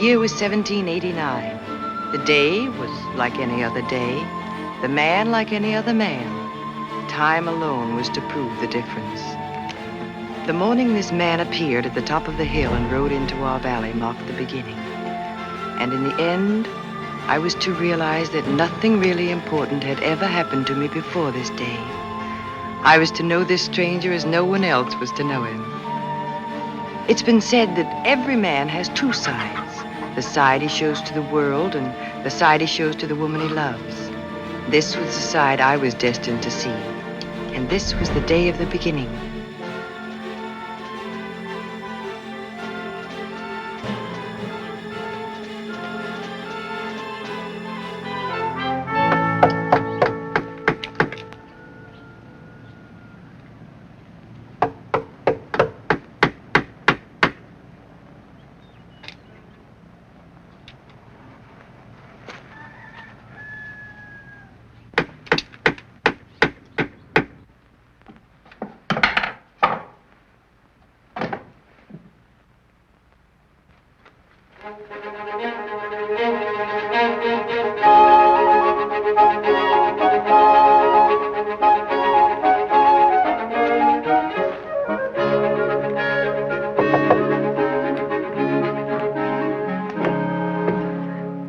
year was 1789. The day was like any other day. The man like any other man. Time alone was to prove the difference. The morning this man appeared at the top of the hill and rode into our valley marked the beginning. And in the end, I was to realize that nothing really important had ever happened to me before this day. I was to know this stranger as no one else was to know him. It's been said that every man has two sides. The side he shows to the world and the side he shows to the woman he loves. This was the side I was destined to see. And this was the day of the beginning.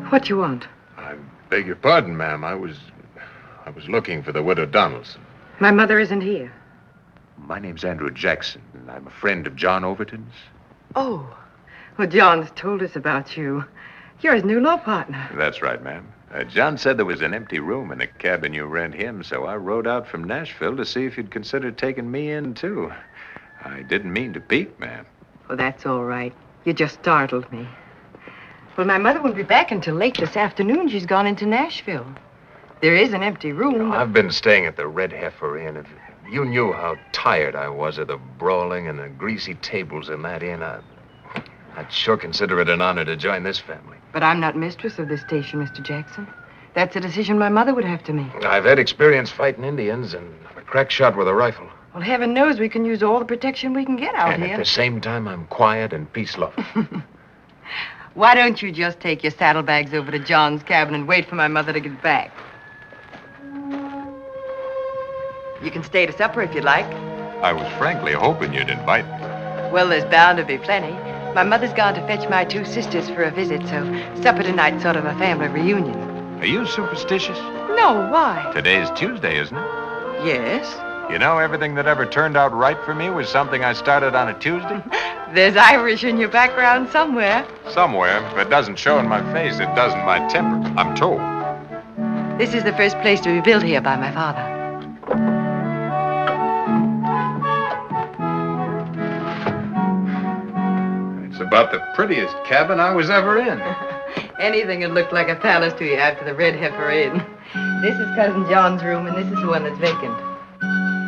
What do you want? I beg your pardon, ma'am. I was looking for the widow Donaldson. My mother isn't here. My name's Andrew Jackson, and I'm a friend of John Overton's. Oh, well, John's told us about you. You're his new law partner. That's right, ma'am. John said there was an empty room in the cabin you rent him, so I rode out from Nashville to see if you'd consider taking me in, too. I didn't mean to peek, ma'am. Well, that's all right. You just startled me. Well, my mother won't be back until late this afternoon. She's gone into Nashville. There is an empty room. But... I've been staying at the Red Heifer Inn. If you knew how tired I was of the brawling and the greasy tables in that inn, I'd sure consider it an honor to join this family. But I'm not mistress of this station, Mr. Jackson. That's a decision my mother would have to make. I've had experience fighting Indians, and I'm a crack shot with a rifle. Well, heaven knows we can use all the protection we can get out and here. At the same time, I'm quiet and peace-loving. Why don't you just take your saddlebags over to John's cabin and wait for my mother to get back? You can stay to supper if you'd like. I was frankly hoping you'd invite me. Well, there's bound to be plenty. My mother's gone to fetch my two sisters for a visit, so supper tonight's sort of a family reunion. Are you superstitious? No, why? Today's Tuesday, isn't it? Yes. You know, everything that ever turned out right for me was something I started on a Tuesday. There's Irish in your background somewhere. Somewhere. If it doesn't show in my face, it does in my temper, I'm told. This is the first place to be built here by my father. It's about the prettiest cabin I was ever in. Anything that looked like a palace to you after the Red Heifer Inn. This is Cousin John's room, and this is the one that's vacant.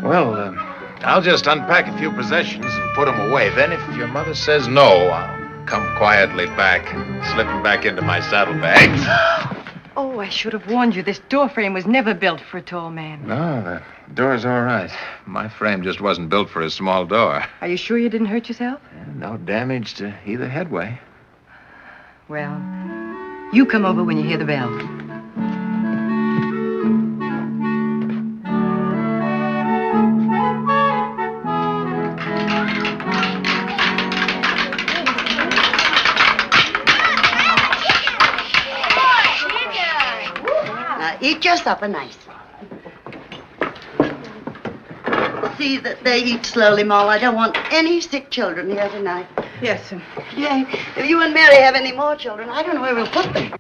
Well, I'll just unpack a few possessions and put them away. Then if your mother says no, I'll come quietly back, slipping back into my saddlebags. Oh, I should have warned you. This door frame was never built for a tall man. No, the door's all right. My frame just wasn't built for a small door. Are you sure you didn't hurt yourself? No damage to either headway. Well, you come over when you hear the bell. Eat your supper nice. See that they eat slowly, Moll. I don't want any sick children here tonight. Yes, sir. Yeah, if you and Mary have any more children, I don't know where we'll put them.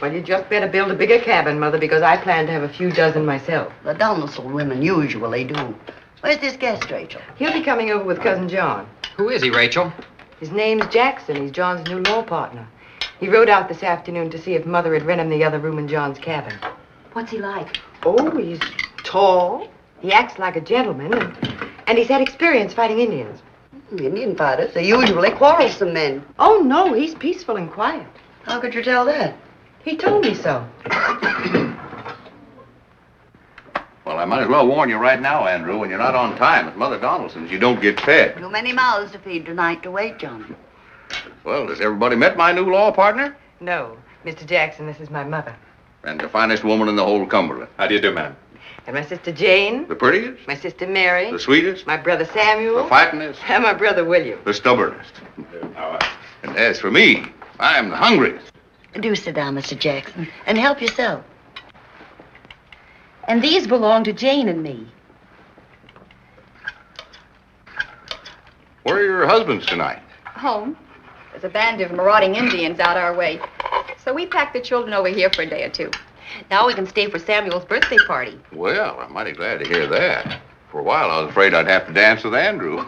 Well, you just better build a bigger cabin, Mother, because I plan to have a few dozen myself. The Donaldson women usually do. Where's this guest, Rachel? He'll be coming over with Cousin John. Who is he, Rachel? His name's Jackson. He's John's new law partner. He rode out this afternoon to see if Mother had rent him the other room in John's cabin. What's he like? Oh, he's tall. He acts like a gentleman, and he's had experience fighting Indians. Indian fighters, they're usually quarrelsome men. Oh, no, he's peaceful and quiet. How could you tell that? He told me so. Well, I might as well warn you right now, Andrew, when you're not on time at Mother Donaldson's, you don't get fed. Too many mouths to feed tonight to wait, John. Well, has everybody met my new law partner? No, Mr. Jackson, this is my mother. And the finest woman in the whole Cumberland. How do you do, ma'am? And my sister Jane. The prettiest? My sister Mary. The sweetest? My brother Samuel. The fightingest? And my brother William. The stubbornest. And as for me, I am the hungriest. Do sit down, Mr. Jackson, and help yourself. And these belong to Jane and me. Where are your husbands tonight? Home. There's a band of marauding Indians out our way. So we packed the children over here for a day or two. Now we can stay for Samuel's birthday party. Well, I'm mighty glad to hear that. For a while, I was afraid I'd have to dance with Andrew.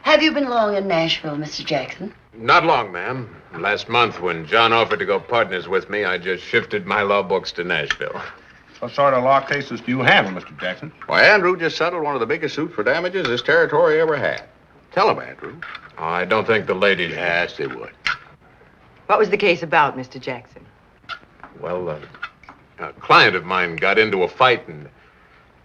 Have you been long in Nashville, Mr. Jackson? Not long, ma'am. Last month, when John offered to go partners with me, I just shifted my law books to Nashville. What sort of law cases do you handle, Mr. Jackson? Why, Andrew just settled one of the biggest suits for damages this territory ever had. Tell him, Andrew. I don't think the ladies... Yes, they would. What was the case about, Mr. Jackson? Well, a client of mine got into a fight and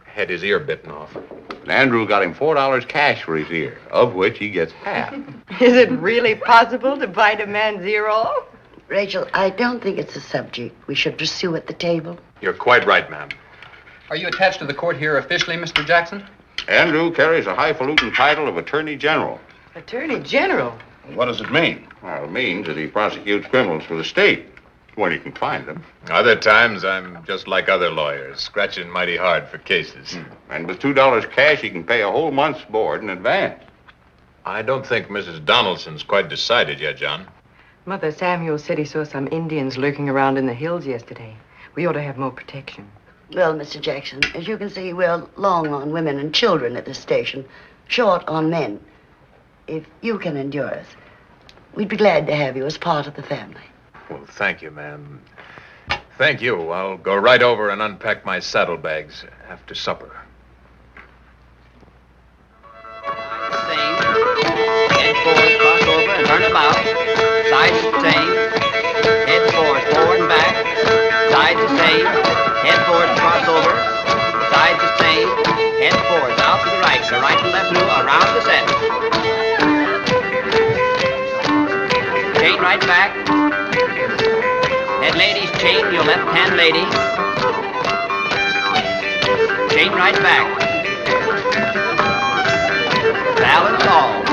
had his ear bitten off. And Andrew got him $4 cash for his ear, of which he gets half. Is it really possible to bite a man's ear off? Rachel, I don't think it's a subject we should pursue at the table. You're quite right, ma'am. Are you attached to the court here officially, Mr. Jackson? Andrew carries a highfalutin title of Attorney General. Attorney General? What does it mean? Well, it means that he prosecutes criminals for the state, when he can find them. Other times, I'm just like other lawyers, scratching mighty hard for cases. And with $2 cash, he can pay a whole month's board in advance. I don't think Mrs. Donaldson's quite decided yet, John. Mother, Samuel said he saw some Indians lurking around in the hills yesterday. We ought to have more protection. Well, Mr. Jackson, as you can see, we're long on women and children at this station, short on men. If you can endure us, we'd be glad to have you as part of the family. Well, thank you, ma'am. Thank you. I'll go right over and unpack my saddlebags after supper. Head forward, cross over, and turn about. Sides the same. Head forward and back. Sides the same. Head forward, cross over. Sides the same. Head forward, out to the right. The right and left through, around the center. Chain right back. Head ladies, chain your left hand lady. Chain right back. Balance all.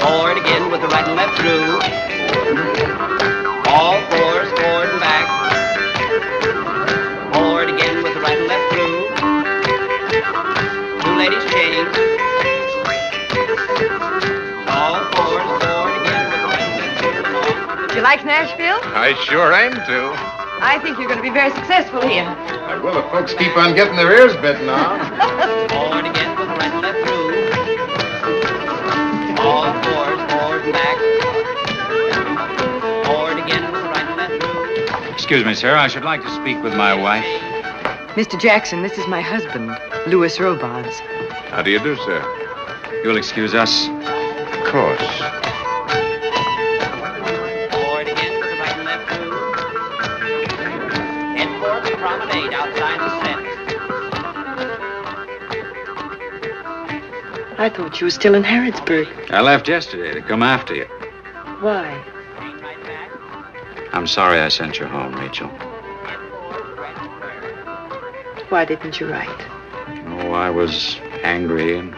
Forward again with the right and left through. All fours, forward and back. Forward again with the right and left through. Two ladies chain. All fours, forward again with the right and left through. Do you like Nashville? I sure aim to. I think you're going to be very successful here. I will if folks keep on getting their ears bitten off. Forward again with the right and left through. All fours, forward and back. Forward again with the right and left through. Excuse me, sir. I should like to speak with my wife. Mr. Jackson, this is my husband, Louis Robards. How do you do, sir? You'll excuse us. Of course. Forward again with the right and left through. Head forward to promenade outside the center. I thought you were still in Harrodsburg. I left yesterday to come after you. Why? Chain right back. I'm sorry I sent you home, Rachel. Head forward, right and square. Why didn't you write? Oh, I was angry and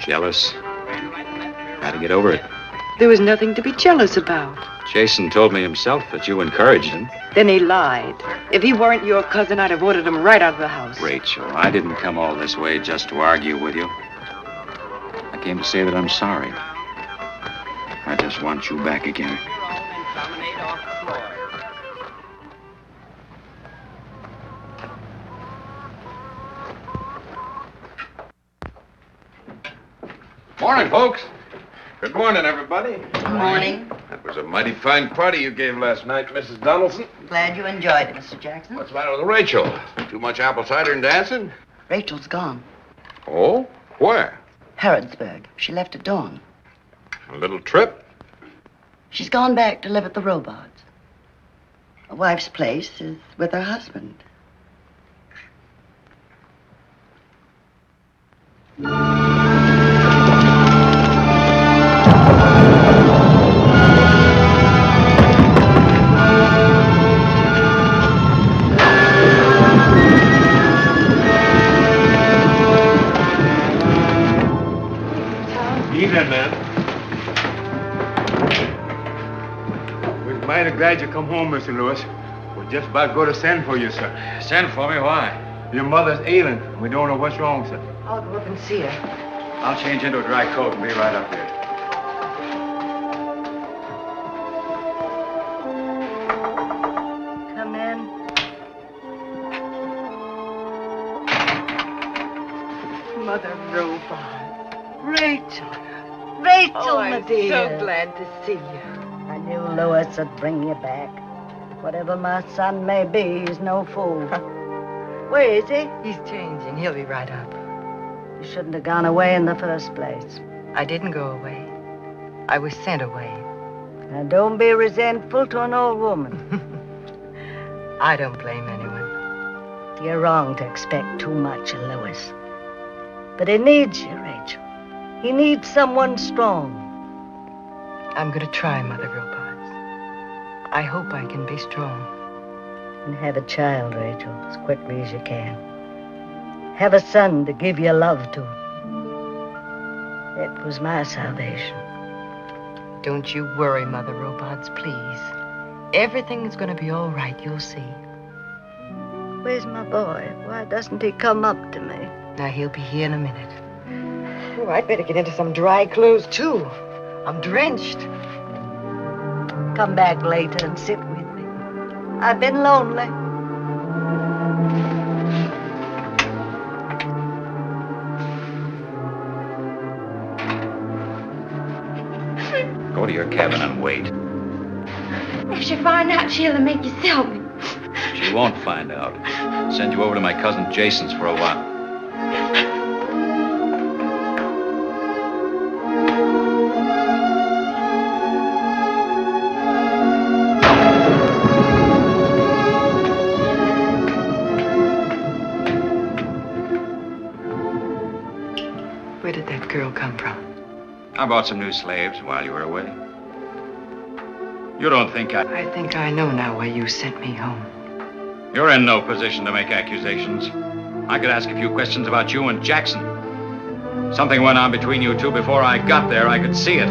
jealous. Had to get over it. There was nothing to be jealous about. Jason told me himself that you encouraged him. Then he lied. If he weren't your cousin, I'd have ordered him right out of the house. Rachel, I didn't come all this way just to argue with you. I came to say that I'm sorry. I just want you back again. And promenade off the floor. Morning, folks. Good morning, everybody. Good morning. That was a mighty fine party you gave last night, Mrs. Donaldson. Glad you enjoyed it, Mr. Jackson. What's the matter with Rachel? Too much apple cider and dancing? Rachel's gone. Oh? Where? Harrodsburg. She left at dawn. A little trip? She's gone back to live at the Robards. A wife's place is with her husband. glad you come home, Mr. Lewis. We're just about going to send for you, sir. Send for me? Why? Your mother's ailing. We don't know what's wrong, sir. I'll go up and see her. I'll change into a dry coat and be right up there. Come in. Mother Robard. Rachel. Rachel, my I'm dear. so glad to see you. I knew Lewis would bring you back. Whatever my son may be, he's no fool. Where is he? He's changing. He'll be right up. You shouldn't have gone away in the first place. I didn't go away. I was sent away. Now, don't be resentful to an old woman. I don't blame anyone. You're wrong to expect too much of Lewis. But he needs you, Rachel. He needs someone strong. I'm going to try, Mother Robards. I hope I can be strong. And have a child, Rachel, as quickly as you can. Have a son to give your love to. That was my salvation. Don't you worry, Mother Robards, please. Everything's going to be all right, you'll see. Where's my boy? Why doesn't he come up to me? Now, he'll be here in a minute. Oh, I'd better get into some dry clothes, too. I'm drenched. Come back later and sit with me. I've been lonely. Go to your cabin and wait. If she find out, she'll make you sell me. She won't find out. Send you over to my cousin Jason's for a while. Where did that girl come from? I bought some new slaves while you were away. You don't think I think I know now why you sent me home. You're in no position to make accusations. I could ask a few questions about you and Jackson. Something went on between you two before I got there. I could see it.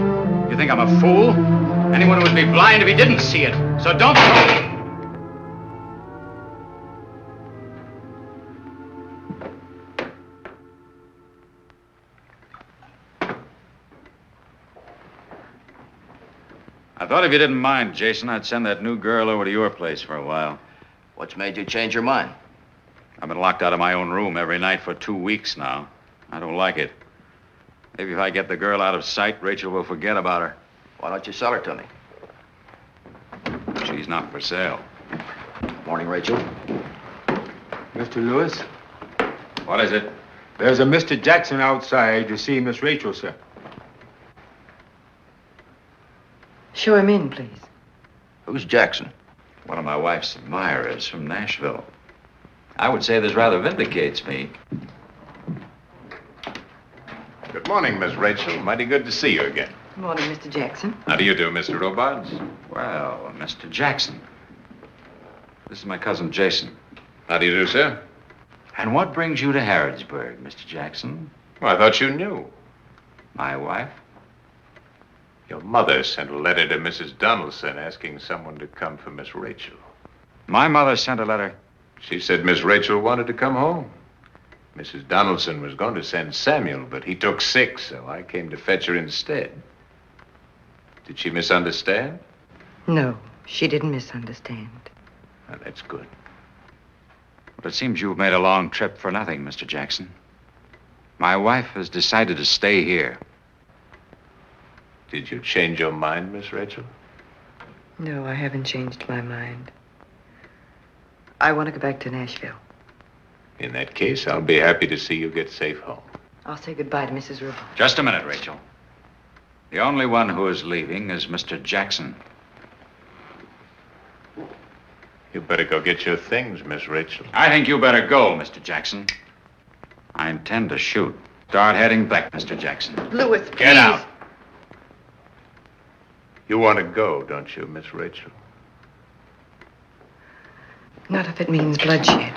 You think I'm a fool? Anyone would be blind if he didn't see it. So don't... I thought if you didn't mind, Jason, I'd send that new girl over to your place for a while. What's made you change your mind? I've been locked out of my own room every night for 2 weeks now. I don't like it. Maybe if I get the girl out of sight, Rachel will forget about her. Why don't you sell her to me? She's not for sale. Morning, Rachel. Mr. Lewis, What is it? there's a Mr. Jackson outside to see Miss Rachel, sir. Show him in, please. Who's Jackson? One of my wife's admirers from Nashville. I would say this rather vindicates me. Good morning, Miss Rachel. Mighty good to see you again. Good morning, Mr. Jackson. How do you do, Mr. Robards? Well, Mr. Jackson. This is my cousin Jason. How do you do, sir? And what brings you to Harrodsburg, Mr. Jackson? Well, I thought you knew. My wife? Your mother sent a letter to Mrs. Donaldson asking someone to come for Miss Rachel. My mother sent a letter. She said Miss Rachel wanted to come home. Mrs. Donaldson was going to send Samuel, but he took sick, so I came to fetch her instead. Did she misunderstand? No, she didn't misunderstand. Well, that's good. But it seems you've made a long trip for nothing, Mr. Jackson. My wife has decided to stay here. Did you change your mind, Miss Rachel? No, I haven't changed my mind. I want to go back to Nashville. In that case, I'll be happy to see you get safe home. I'll say goodbye to Mrs. Robards. Just a minute, Rachel. The only one who is leaving is Mr. Jackson. You better go get your things, Miss Rachel. I think you better go, Mr. Jackson. I intend to shoot. Start heading back, Mr. Jackson. Lewis, please. Get out. You want to go, don't you, Miss Rachel? Not if it means bloodshed.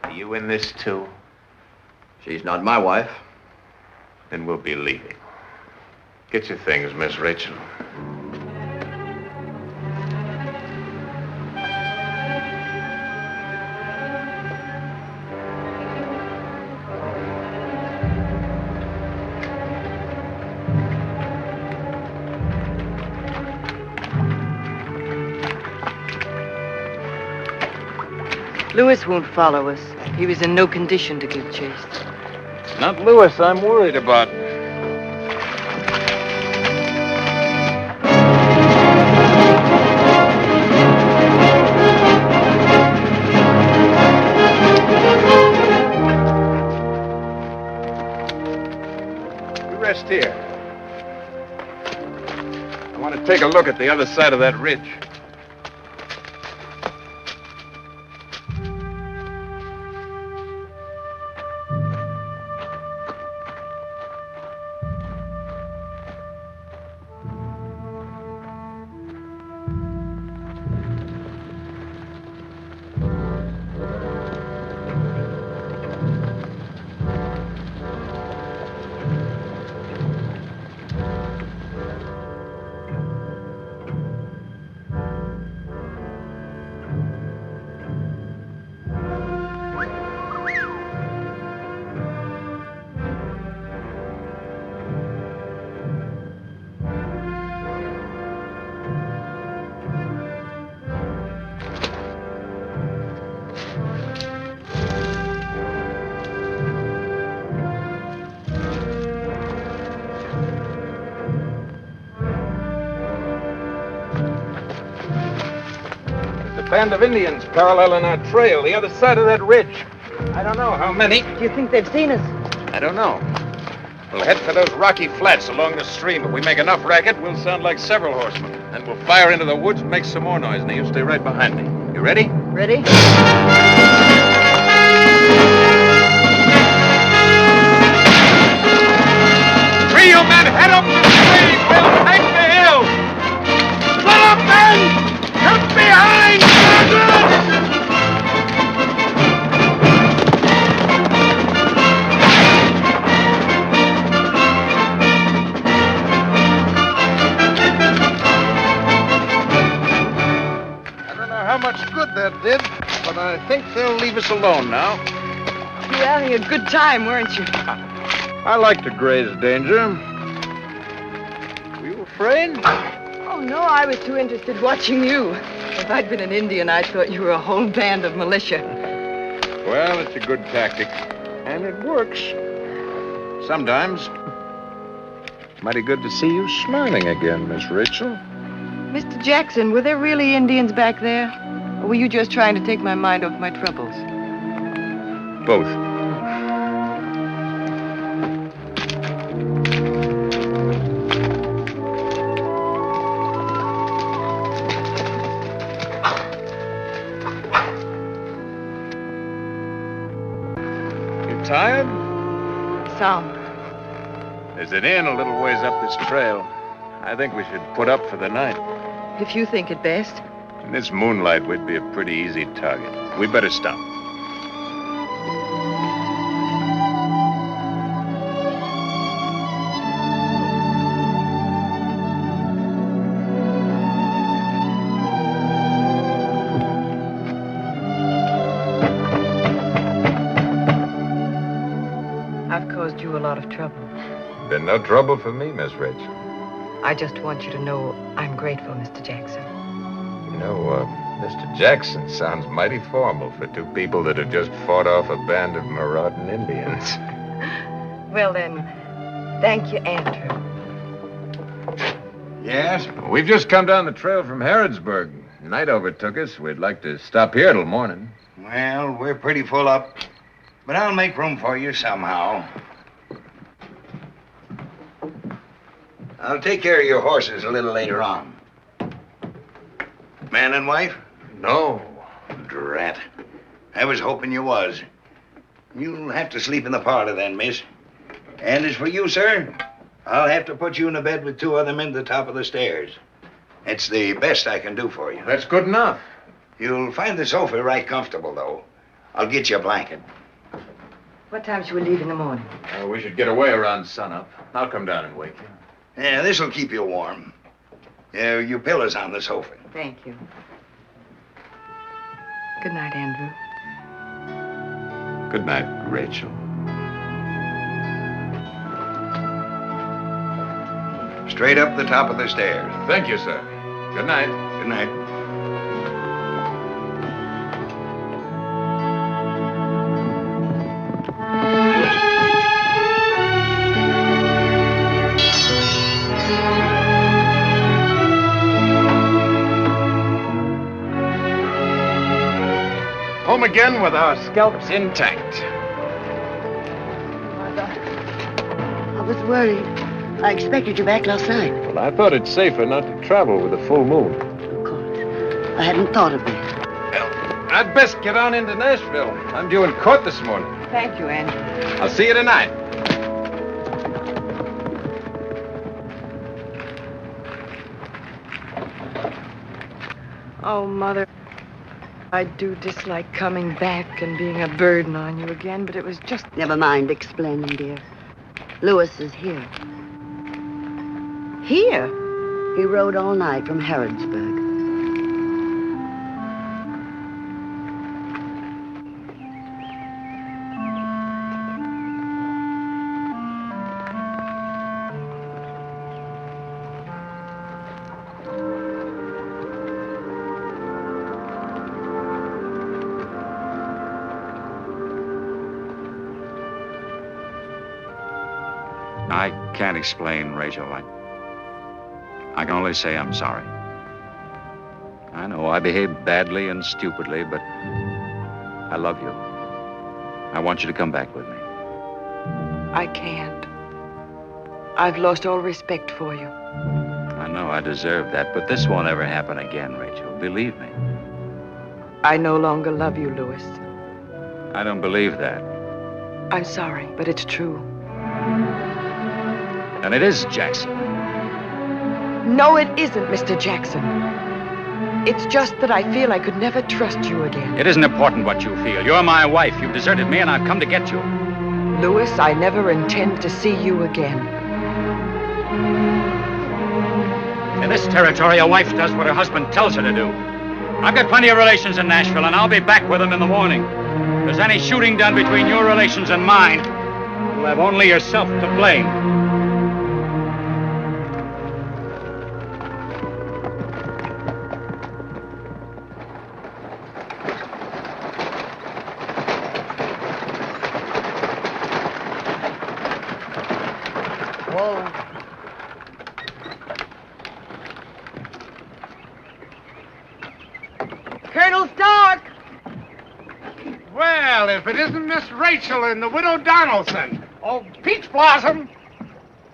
Are you in this, too? She's not my wife. Then we'll be leaving. Get your things, Miss Rachel. Lewis won't follow us. He was in no condition to give chase. Not Lewis I'm worried about. You rest here. I want to take a look at the other side of that ridge. Band of Indians paralleling our trail, the other side of that ridge. I don't know how many. Do you think they've seen us? I don't know. We'll head for those rocky flats along the stream. If we make enough racket, we'll sound like several horsemen. Then we'll fire into the woods and make some more noise. Now, you stay right behind me. You ready? Ready? Three you men, head up the stream. We'll take the hill. Split up, men! Come behind! I don't know how much good that did, but I think they'll leave us alone now. You were having a good time, weren't you? I like to graze danger. Were you afraid? Oh, no, I was too interested watching you. If I'd been an Indian, I thought you were a whole band of militia. Well, it's a good tactic. And it works. Sometimes. Mighty good to see you smiling again, Miss Rachel. Mr. Jackson, were there really Indians back there? Or were you just trying to take my mind off my troubles? Both. Tired? Some. There's an inn a little ways up this trail. I think we should put up for the night. If you think it best. In this moonlight, we'd be a pretty easy target. We better stop. I've caused you a lot of trouble. Been no trouble for me, Miss Rachel. I just want you to know I'm grateful, Mr. Jackson. You know, Mr. Jackson sounds mighty formal for two people that have just fought off a band of marauding Indians. Well, then, thank you, Andrew. Yes? We've just come down the trail from Harrodsburg. Night overtook us. We'd like to stop here till morning. Well, we're pretty full up. But I'll make room for you somehow. I'll take care of your horses a little later on. Man and wife? No. Drat. I was hoping you was. You'll have to sleep in the parlor then, miss. And as for you, sir, I'll have to put you in a bed with two other men at the top of the stairs. It's the best I can do for you. That's good enough. You'll find the sofa right comfortable, though. I'll get you a blanket. What time should we leave in the morning? We should get away around sunup. I'll come down and wake you. Yeah, this'll keep you warm. Your pillow's on the sofa. Thank you. Good night, Andrew. Good night, Rachel. Straight up the top of the stairs. Thank you, sir. Good night. Good night. Home again with our scalps intact. I was worried. I expected you back last night. Well, I thought it safer not to travel with a full moon. Of course. I hadn't thought of that. Well, I'd best get on into Nashville. I'm due in court this morning. Thank you, Andrew. I'll see you tonight. Oh, Mother, I do dislike coming back and being a burden on you again, but it was just... Never mind explaining, dear. Lewis is here. Here? He rode all night from Harrodsburg. I can't explain, Rachel. I can only say I'm sorry. I know I behaved badly and stupidly, but I love you. I want you to come back with me. I can't. I've lost all respect for you. I know I deserve that, but this won't ever happen again, Rachel. Believe me. I no longer love you, Lewis. I don't believe that. I'm sorry, but it's true. And it is Jackson. No, it isn't, Mr. Jackson. It's just that I feel I could never trust you again. It isn't important what you feel. You're my wife. You've deserted me, and I've come to get you. Lewis, I never intend to see you again. In this territory, a wife does what her husband tells her to do. I've got plenty of relations in Nashville, and I'll be back with them in the morning. If there's any shooting done between your relations and mine, you'll have only yourself to blame. Colonel Stark! Well, if it isn't Miss Rachel and the widow Donaldson. Oh, Peach Blossom.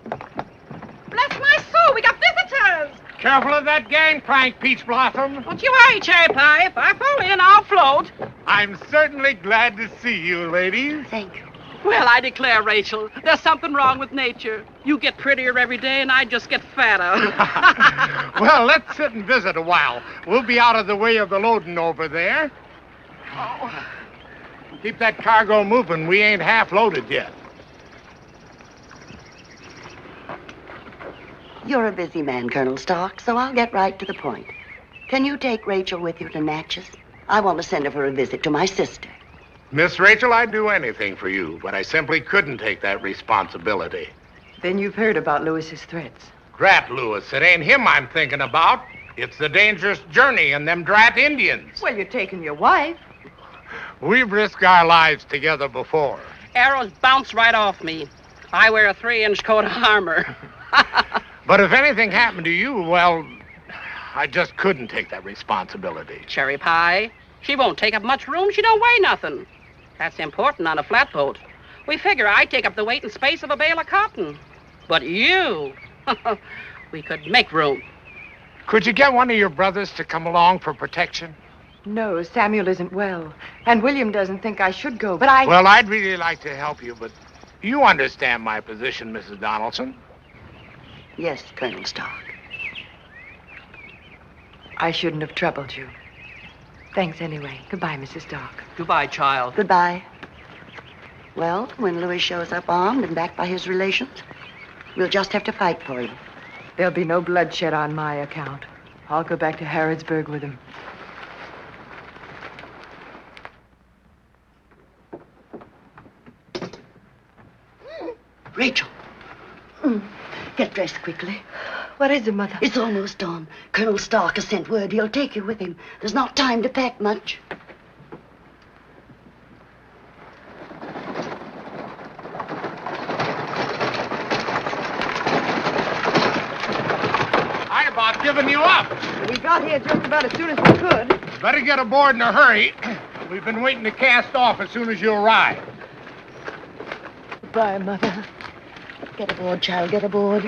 Bless my soul, we got visitors. Careful of that gangplank, Peach Blossom. Don't you worry, Cherry Pie. If I fall in, I'll float. I'm certainly glad to see you, ladies. Thank you. Well, I declare, Rachel, there's something wrong with nature. You get prettier every day, and I just get fatter. Well, let's sit and visit a while. We'll be out of the way of the loading over there. Oh. Keep that cargo moving. We ain't half loaded yet. You're a busy man, Colonel Stark, so I'll get right to the point. Can you take Rachel with you to Natchez? I want to send her for a visit to my sister. Miss Rachel, I'd do anything for you, but I simply couldn't take that responsibility. Then you've heard about Lewis's threats. Drat Lewis, it ain't him I'm thinking about. It's the dangerous journey and them drat Indians. Well, you're taking your wife. We've risked our lives together before. Arrows bounce right off me. I wear a 3-inch coat of armor. But if anything happened to you, well, I just couldn't take that responsibility. Cherry Pie, she won't take up much room. She don't weigh nothing. That's important on a flatboat. We figure I take up the weight and space of a bale of cotton. But you, we could make room. Could you get one of your brothers to come along for protection? No, Samuel isn't well. And William doesn't think I should go, but I... Well, I'd really like to help you, but you understand my position, Mrs. Donaldson. Yes, Colonel Stark. I shouldn't have troubled you. Thanks anyway. Goodbye, Mrs. Stark. Goodbye, child. Goodbye. Well, when Louis shows up armed and backed by his relations, we'll just have to fight for him. There'll be no bloodshed on my account. I'll go back to Harrodsburg with him. Rachel. Get dressed quickly. What is it, Mother? It's almost dawn. Colonel Stark has sent word he'll take you with him. There's not time to pack much. I about given you up. We got here just about as soon as we could. Better get aboard in a hurry. We've been waiting to cast off as soon as you arrive. Goodbye, Mother. Get aboard, child, get aboard.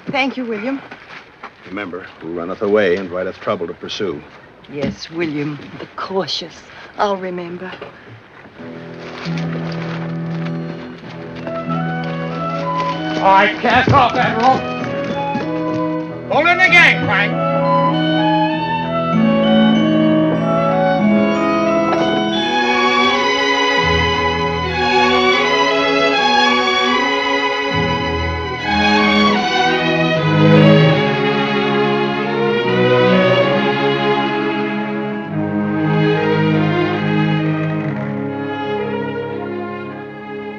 Thank you, William. Remember, who runneth away and inviteth trouble to pursue. Yes, William, the cautious. I'll remember. All right, cast off that rope. Hold in the gangplank.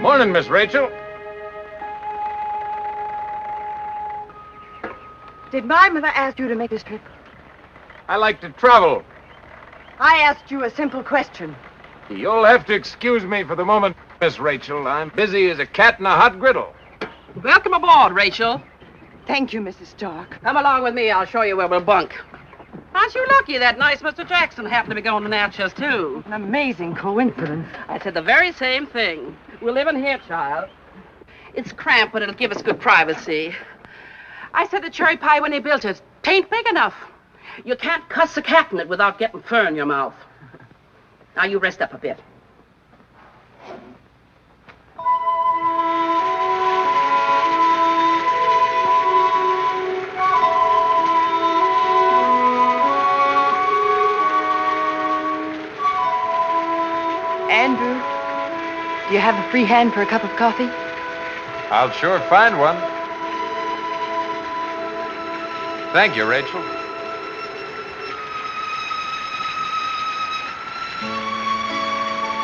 Morning, Miss Rachel. Did my mother ask you to make this trip? I like to travel. I asked you a simple question. You'll have to excuse me for the moment, Miss Rachel. I'm busy as a cat in a hot griddle. Welcome aboard, Rachel. Thank you, Mrs. Stark. Come along with me. I'll show you where we'll bunk. Aren't you lucky that nice Mr. Jackson happened to be going to Natchez, too? An amazing coincidence. I said the very same thing. We'll live in here, child. It's cramped, but it'll give us good privacy. I said the cherry pie when they built it. Tain't big enough. You can't cuss a cat in it without getting fur in your mouth. Now, you rest up a bit. Andrew, do you have a free hand for a cup of coffee? I'll sure find one. Thank you, Rachel.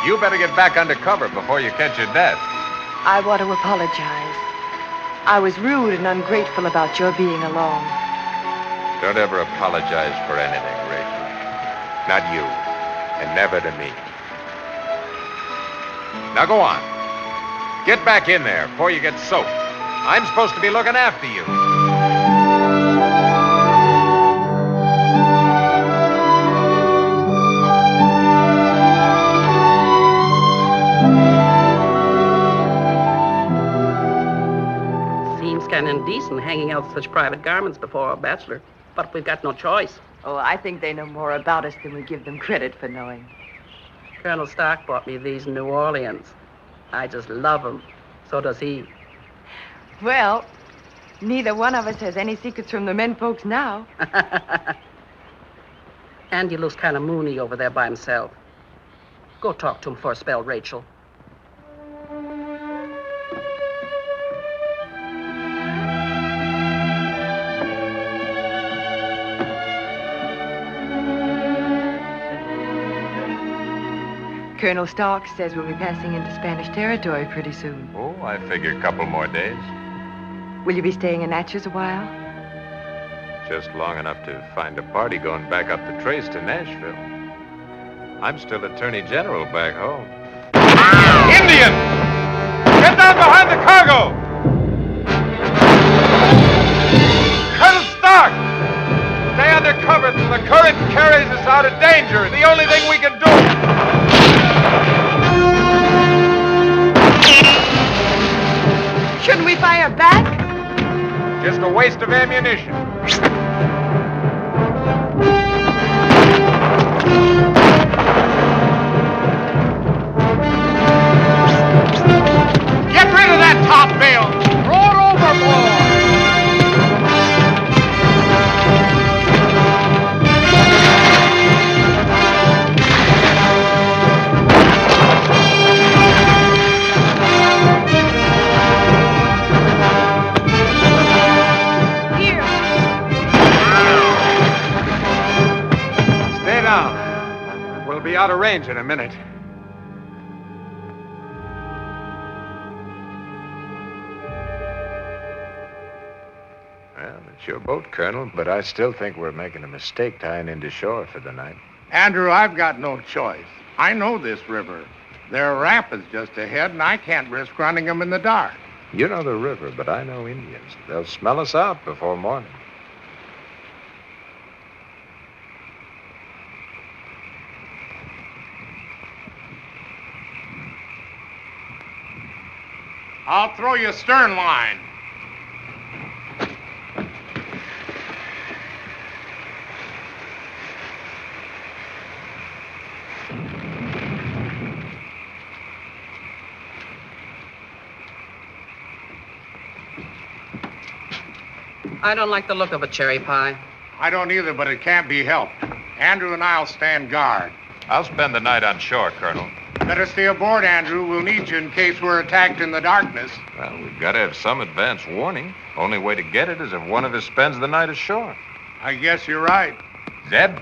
You better get back under cover before you catch your death. I want to apologize. I was rude and ungrateful about your being along. Don't ever apologize for anything, Rachel. Not you, and never to me. Now go on. Get back in there before you get soaked. I'm supposed to be looking after you. Seems kind of indecent hanging out such private garments before a bachelor. But we've got no choice. Oh, I think they know more about us than we give them credit for knowing. Colonel Stark bought me these in New Orleans. I just love them. So does he. Well, neither one of us has any secrets from the men folks now. Andy looks kind of moony over there by himself. Go talk to him for a spell, Rachel. Colonel Stark says we'll be passing into Spanish territory pretty soon. Oh, I figure a couple more days. Will you be staying in Natchez a while? Just long enough to find a party going back up the trace to Nashville. I'm still Attorney General back home. Indian! Get down behind the cargo! Colonel Stark! Stay under cover till the current carries us out of danger. The only thing we can do. Shouldn't we fire back? Just a waste of ammunition. Get rid of that top bale. Throw it overboard. out of range in a minute. Well, it's your boat, Colonel, but I still think we're making a mistake tying into shore for the night. Andrew, I've got no choice. I know this river. There are rapids just ahead, and I can't risk running them in the dark. You know the river, but I know Indians. They'll smell us out before morning. I'll throw you a stern line. I don't like the look of a cherry pie. I don't either, but it can't be helped. Andrew and I'll stand guard. I'll spend the night on shore, Colonel. Better stay aboard, Andrew. We'll need you in case we're attacked in the darkness. Well, we've got to have some advance warning. Only way to get it is if one of us spends the night ashore. I guess you're right. Zeb,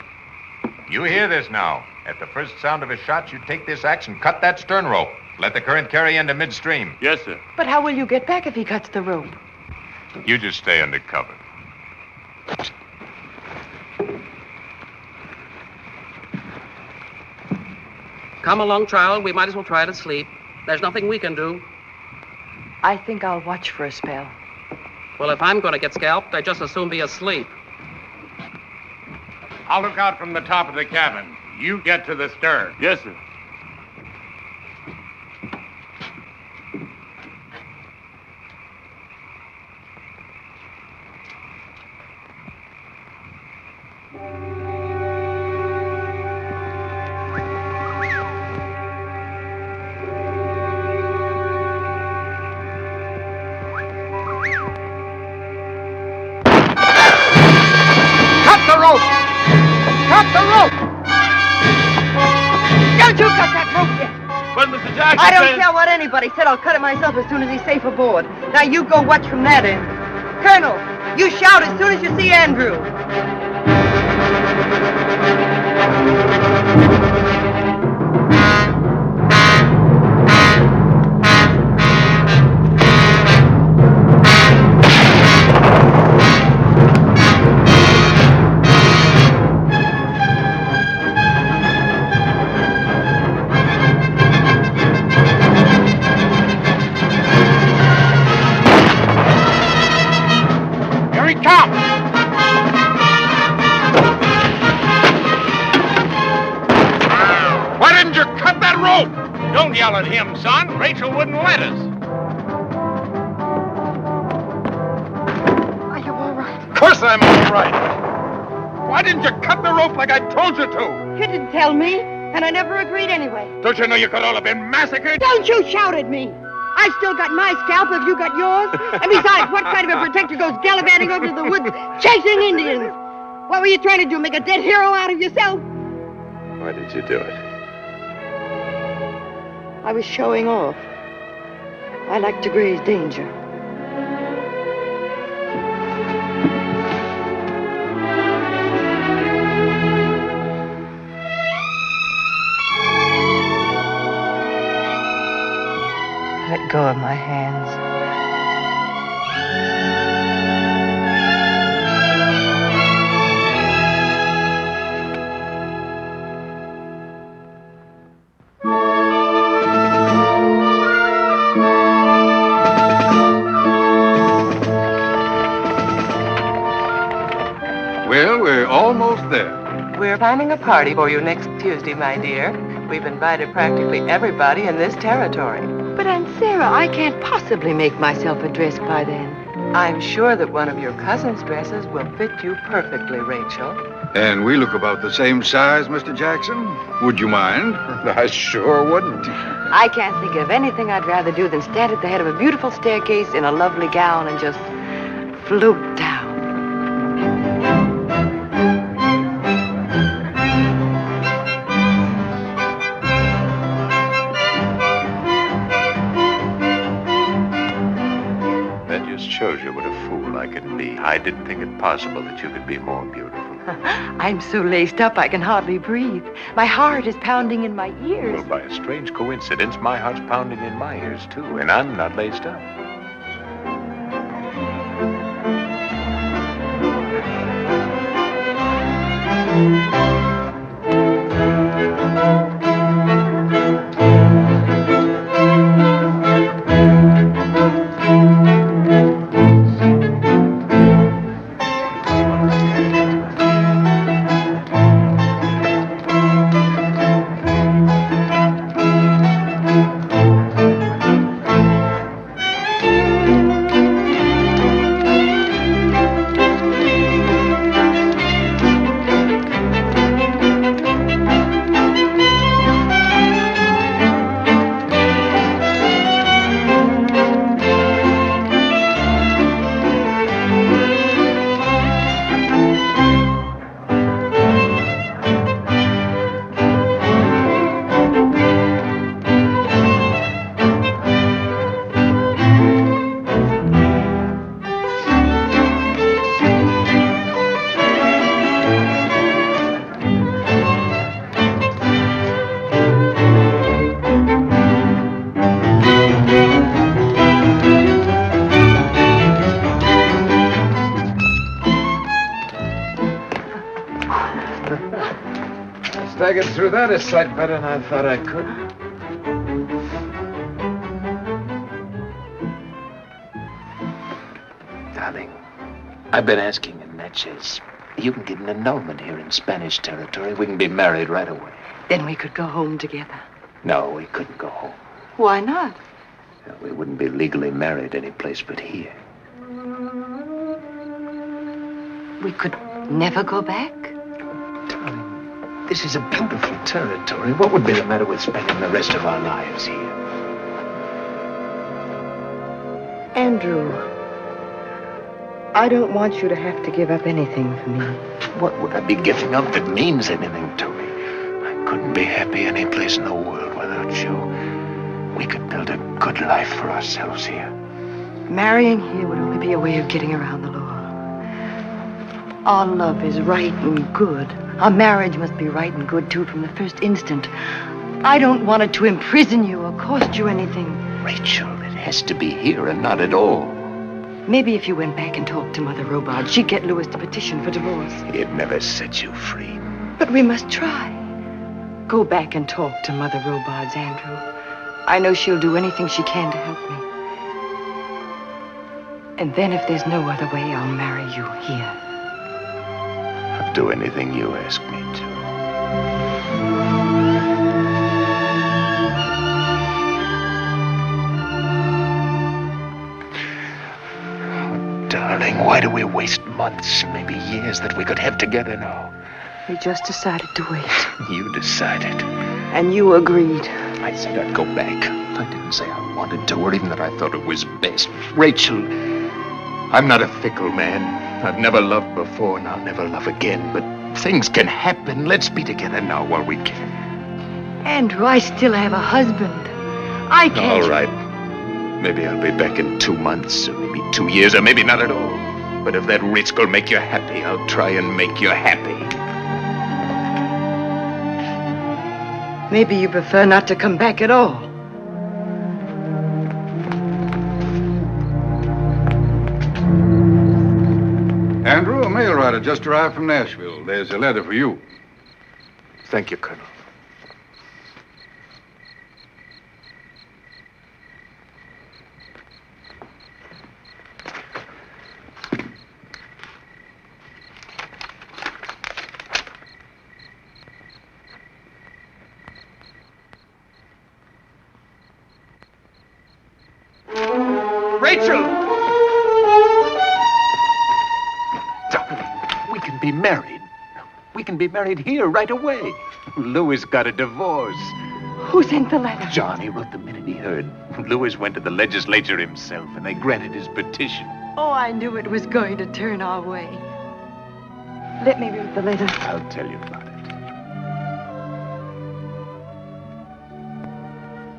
you hear this now. At the first sound of a shot, you take this axe and cut that stern rope. Let the current carry into midstream. Yes, sir. But how will you get back if he cuts the rope? You just stay under cover. Come along, child. We might as well try to sleep. There's nothing we can do. I think I'll watch for a spell. Well, if I'm going to get scalped, I'd just as soon be asleep. I'll look out from the top of the cabin. You get to the stern. Yes, sir. I don't care what anybody said. I'll cut it myself as soon as he's safe aboard. Now you go watch from that end. Colonel, you shout as soon as you see Andrew. Don't yell at him, son. Rachel wouldn't let us. Are you all right? Of course I'm all right. Why didn't you cut the rope like I told you to? You didn't tell me, and I never agreed anyway. Don't you know you could all have been massacred? Don't you shout at me. I've still got my scalp. Have you got yours? And besides, what kind of a protector goes gallivanting over to the woods chasing Indians? What were you trying to do, make a dead hero out of yourself? Why did you do it? I was showing off. I like to graze danger. Let go of my hands. Well, we're almost there. We're planning a party for you next Tuesday, my dear. We've invited practically everybody in this territory. But Aunt Sarah, I can't possibly make myself a dress by then. I'm sure that one of your cousin's dresses will fit you perfectly, Rachel. And we look about the same size, Mr. Jackson. Would you mind? I sure wouldn't. I can't think of anything I'd rather do than stand at the head of a beautiful staircase in a lovely gown and just float down. That just shows you what a fool I can be. I didn't think it possible that you could be more beautiful. I'm so laced up I can hardly breathe. My heart is pounding in my ears. Well, by a strange coincidence, my heart's pounding in my ears, too, and I'm not laced up. Staggered through that a sight better than I thought I could. Darling, I've been asking in Natchez. You can get an annulment here in Spanish territory. We can be married right away. Then we could go home together. No, we couldn't go home. Why not? Well, we wouldn't be legally married any place but here. We could never go back? This is a beautiful territory. What would be the matter with spending the rest of our lives here? Andrew, I don't want you to have to give up anything for me. What would I be giving up that means anything to me? I couldn't be happy any place in the world without you. We could build a good life for ourselves here. Marrying here would only be a way of getting around the law. Our love is right and good. Our marriage must be right and good, too, from the first instant. I don't want it to imprison you or cost you anything. Rachel, it has to be here and not at all. Maybe if you went back and talked to Mother Robards, she'd get Louis to petition for divorce. It never set you free. But we must try. Go back and talk to Mother Robards, Andrew. I know she'll do anything she can to help me. And then if there's no other way, I'll marry you here. I'll do anything you ask me to. Oh, darling, why do we waste months, maybe years that we could have together now? We just decided to wait. You decided. And you agreed. I said I'd go back. I didn't say I wanted to, or even that I thought it was best. Rachel, I'm not a fickle man. I've never loved before, and I'll never love again. But things can happen. Let's be together now while we can. Andrew, I still have a husband. I can't... All right. Maybe I'll be back in 2 months, or maybe 2 years, or maybe not at all. But if that risk will make you happy, I'll try and make you happy. Maybe you prefer not to come back at all. Andrew, a mail rider just arrived from Nashville. There's a letter for you. Thank you, Colonel. Rachel! We can be married. We can be married here right away. Louis got a divorce. Who sent the letter? Johnny wrote the minute he heard. Louis went to the legislature himself, and they granted his petition. Oh, I knew it was going to turn our way. Let me read the letter. I'll tell you about it.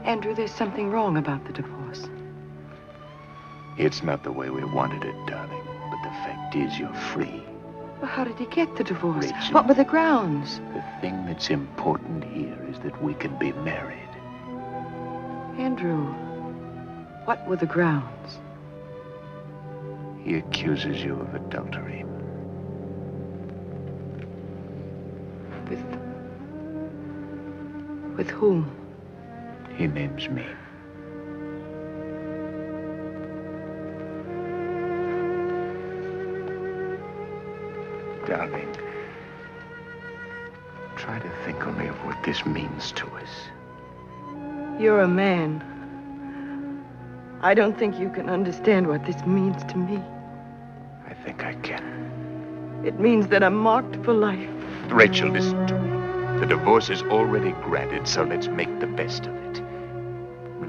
Andrew, there's something wrong about the divorce. It's not the way we wanted it, darling. But the fact is, you're free. Well, how did he get the divorce? Rachel. What were the grounds? The thing that's important here is that we can be married. Andrew, what were the grounds? He accuses you of adultery. With whom? He names me. Darling, try to think only of what this means to us. You're a man. I don't think you can understand what this means to me. I think I can. It means that I'm marked for life. Rachel, listen to me. The divorce is already granted, so let's make the best of it.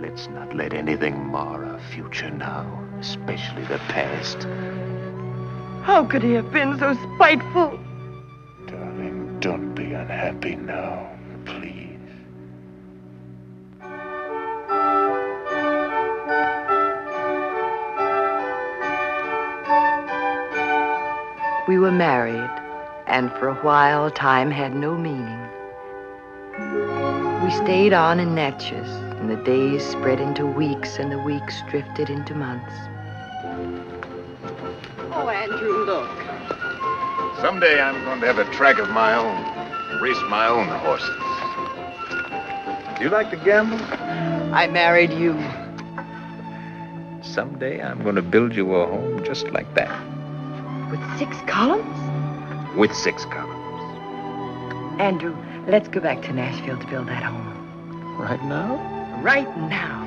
Let's not let anything mar our future now, especially the past. How could he have been so spiteful? Darling, don't be unhappy now, please. We were married, and for a while time had no meaning. We stayed on in Natchez, and the days spread into weeks, and the weeks drifted into months. Oh, Andrew, look. Someday I'm going to have a track of my own, race my own horses. Do you like to gamble? I married you. Someday I'm going to build you a home just like that. With 6 columns? With 6 columns. Andrew, let's go back to Nashville to build that home. Right now? Right now.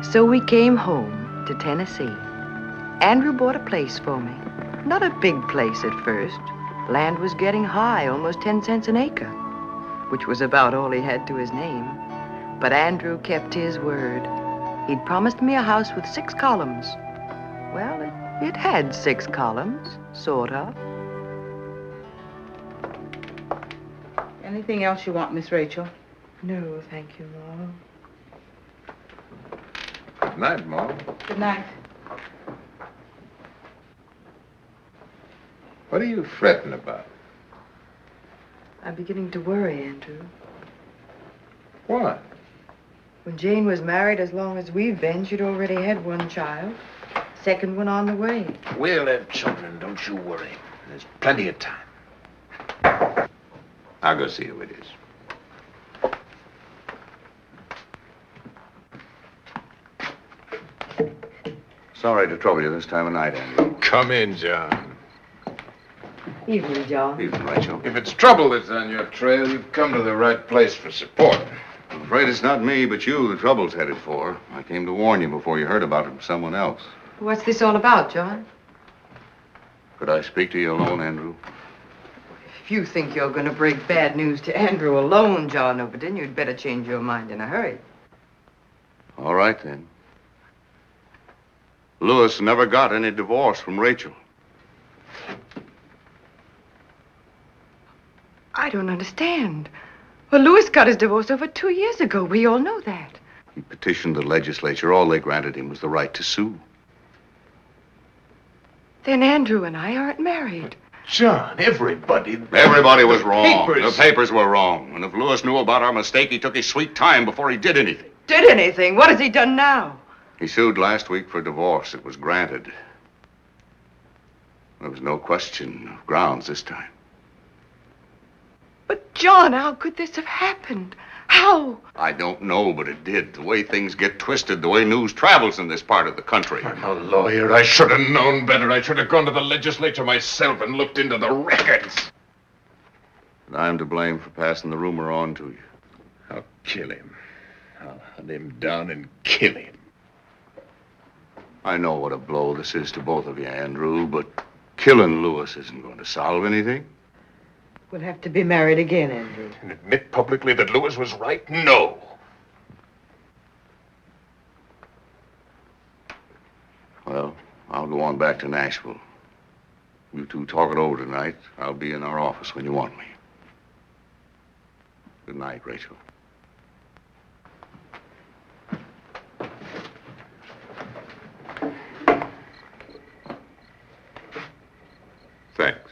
So we came home to Tennessee. Andrew bought a place for me. Not a big place at first. Land was getting high, almost 10 cents an acre, which was about all he had to his name. But Andrew kept his word. He'd promised me a house with 6 columns. Well, it had 6 columns, sort of. Anything else you want, Miss Rachel? No, thank you, Ma. Good night, Mom. Good night. What are you fretting about? I'm beginning to worry, Andrew. What? When Jane was married as long as we've been, she'd already had 1 child. Second one on the way. We'll have children, don't you worry. There's plenty of time. I'll go see who it is. Sorry to trouble you this time of night, Andrew. Come in, John. Evening, John. Evening, Rachel. If it's trouble that's on your trail, you've come to the right place for support. I'm afraid it's not me, but you the trouble's headed for. I came to warn you before you heard about it from someone else. What's this all about, John? Could I speak to you alone, Andrew? If you think you're going to break bad news to Andrew alone, John Overton, you'd better change your mind in a hurry. All right, then. Lewis never got any divorce from Rachel. I don't understand. Well, Lewis got his divorce over 2 years ago. We all know that. He petitioned the legislature. All they granted him was the right to sue. Then Andrew and I aren't married. John, everybody was wrong. Papers. The papers were wrong. And if Lewis knew about our mistake, he took his sweet time before he did anything. Did anything? What has he done now? He sued last week for divorce. It was granted. There was no question of grounds this time. But, John, how could this have happened? How? I don't know, but it did. The way things get twisted, the way news travels in this part of the country. I'm a lawyer. I should have known better. I should have gone to the legislature myself and looked into the records. And I'm to blame for passing the rumor on to you. I'll kill him. I'll hunt him down and kill him. I know what a blow this is to both of you, Andrew, but killing Lewis isn't going to solve anything. We'll have to be married again, Andrew. And admit publicly that Lewis was right? No. Well, I'll go on back to Nashville. You two talk it over tonight. I'll be in our office when you want me. Good night, Rachel. Thanks.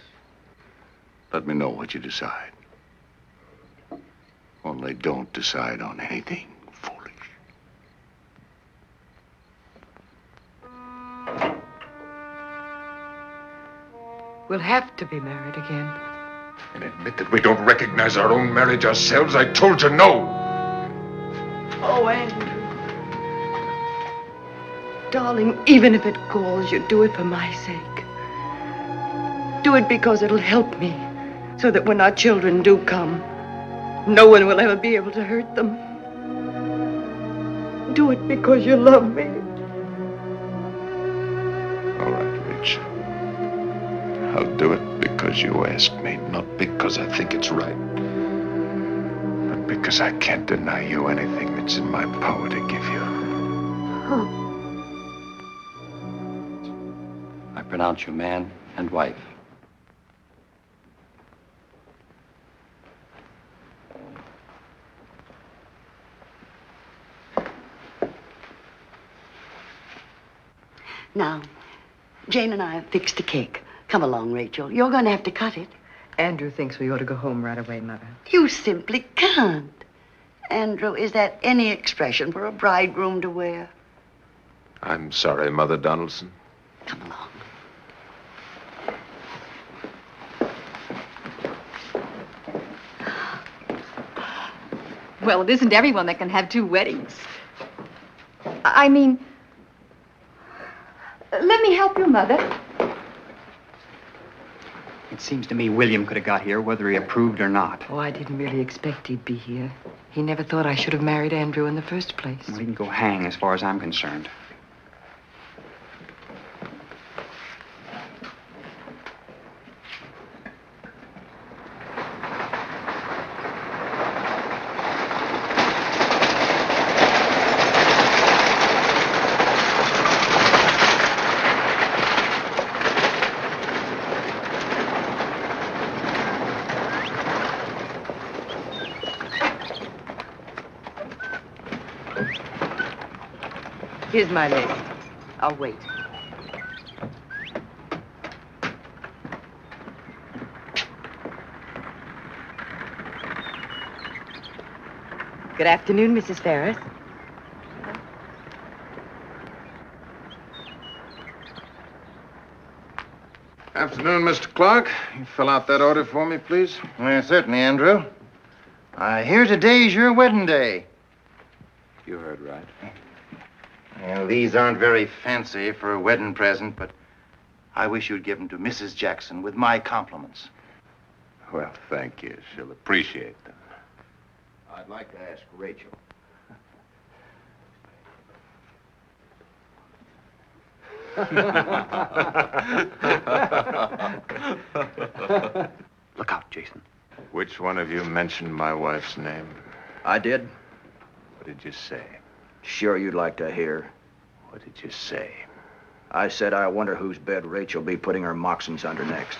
Let me know what you decide. Only don't decide on anything foolish. We'll have to be married again. And admit that we don't recognize our own marriage ourselves. I told you no. Oh, Andrew. Darling, even if it galls you, do it for my sake. Do it because it'll help me, so that when our children do come, no one will ever be able to hurt them. Do it because you love me. All right, Rachel. I'll do it because you asked me, not because I think it's right, but because I can't deny you anything that's in my power to give you. I pronounce you man and wife. Now, Jane and I have fixed the cake. Come along, Rachel. You're going to have to cut it. Andrew thinks we ought to go home right away, Mother. You simply can't. Andrew, is that any expression for a bridegroom to wear? I'm sorry, Mother Donaldson. Come along. Well, it isn't everyone that can have two weddings. I mean, let me help you, Mother. It seems to me William could have got here whether he approved or not. Oh, I didn't really expect he'd be here. He never thought I should have married Andrew in the first place. Well, he can go hang as far as I'm concerned. Here's my list. I'll wait. Good afternoon, Mrs. Ferris. Afternoon, Mr. Clark. You fill out that order for me, please? Well, certainly, Andrew. I hear today's your wedding day. You heard right. Well, these aren't very fancy for a wedding present, but I wish you'd give them to Mrs. Jackson with my compliments. Well, thank you. She'll appreciate them. I'd like to ask Rachel. Look out, Jason. Which one of you mentioned my wife's name? I did. What did you say? Sure you'd like to hear. What did you say? I said I wonder whose bed Rachel'll be putting her moccasins under next.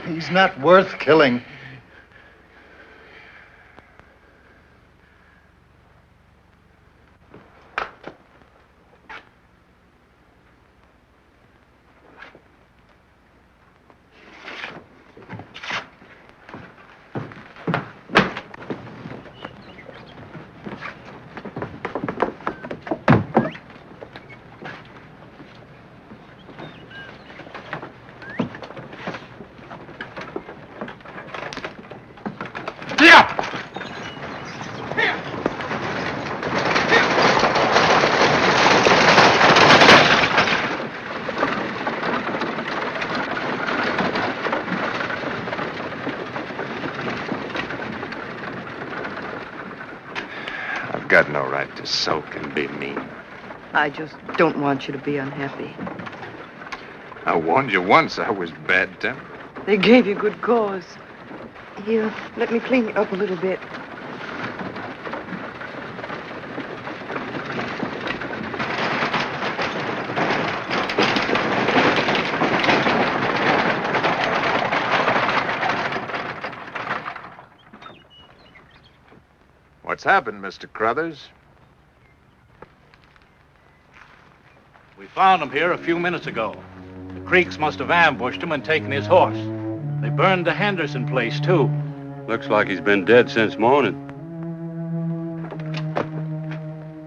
He's not worth killing. I've got no right to sulk and be mean. I just don't want you to be unhappy. I warned you once I was bad-tempered. They gave you good cause. Here, let me clean you up a little bit. What's happened, Mr. Crothers? We found him here a few minutes ago. The Creeks must have ambushed him and taken his horse. They burned the Henderson place, too. Looks like he's been dead since morning.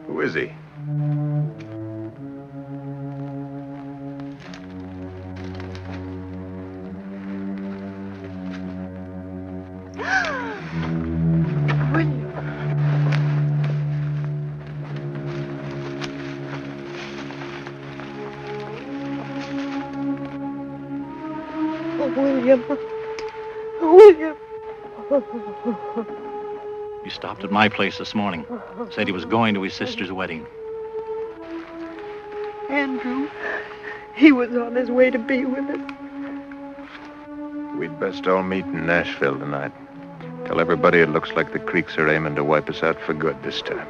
Who is he? William. William. He stopped at my place this morning. Said he was going to his sister's wedding. Andrew. He was on his way to be with us. We'd best all meet in Nashville tonight. Tell everybody it looks like the Creeks are aiming to wipe us out for good this time.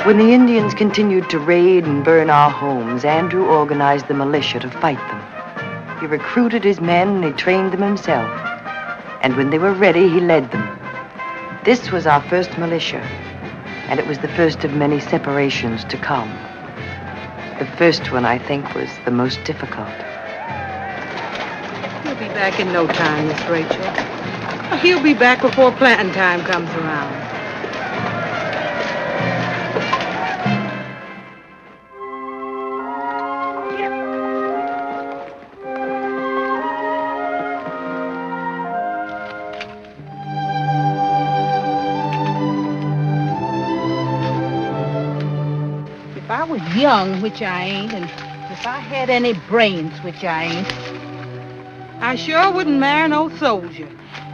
When the Indians continued to raid and burn our homes, Andrew organized the militia to fight them. He recruited his men and he trained them himself. And when they were ready, he led them. This was our first militia, and it was the first of many separations to come. The first one, I think, was the most difficult. He'll be back in no time, Miss Rachel. He'll be back before planting time comes around. If I was young, which I ain't, and if I had any brains, which I ain't, I sure wouldn't marry no soldier.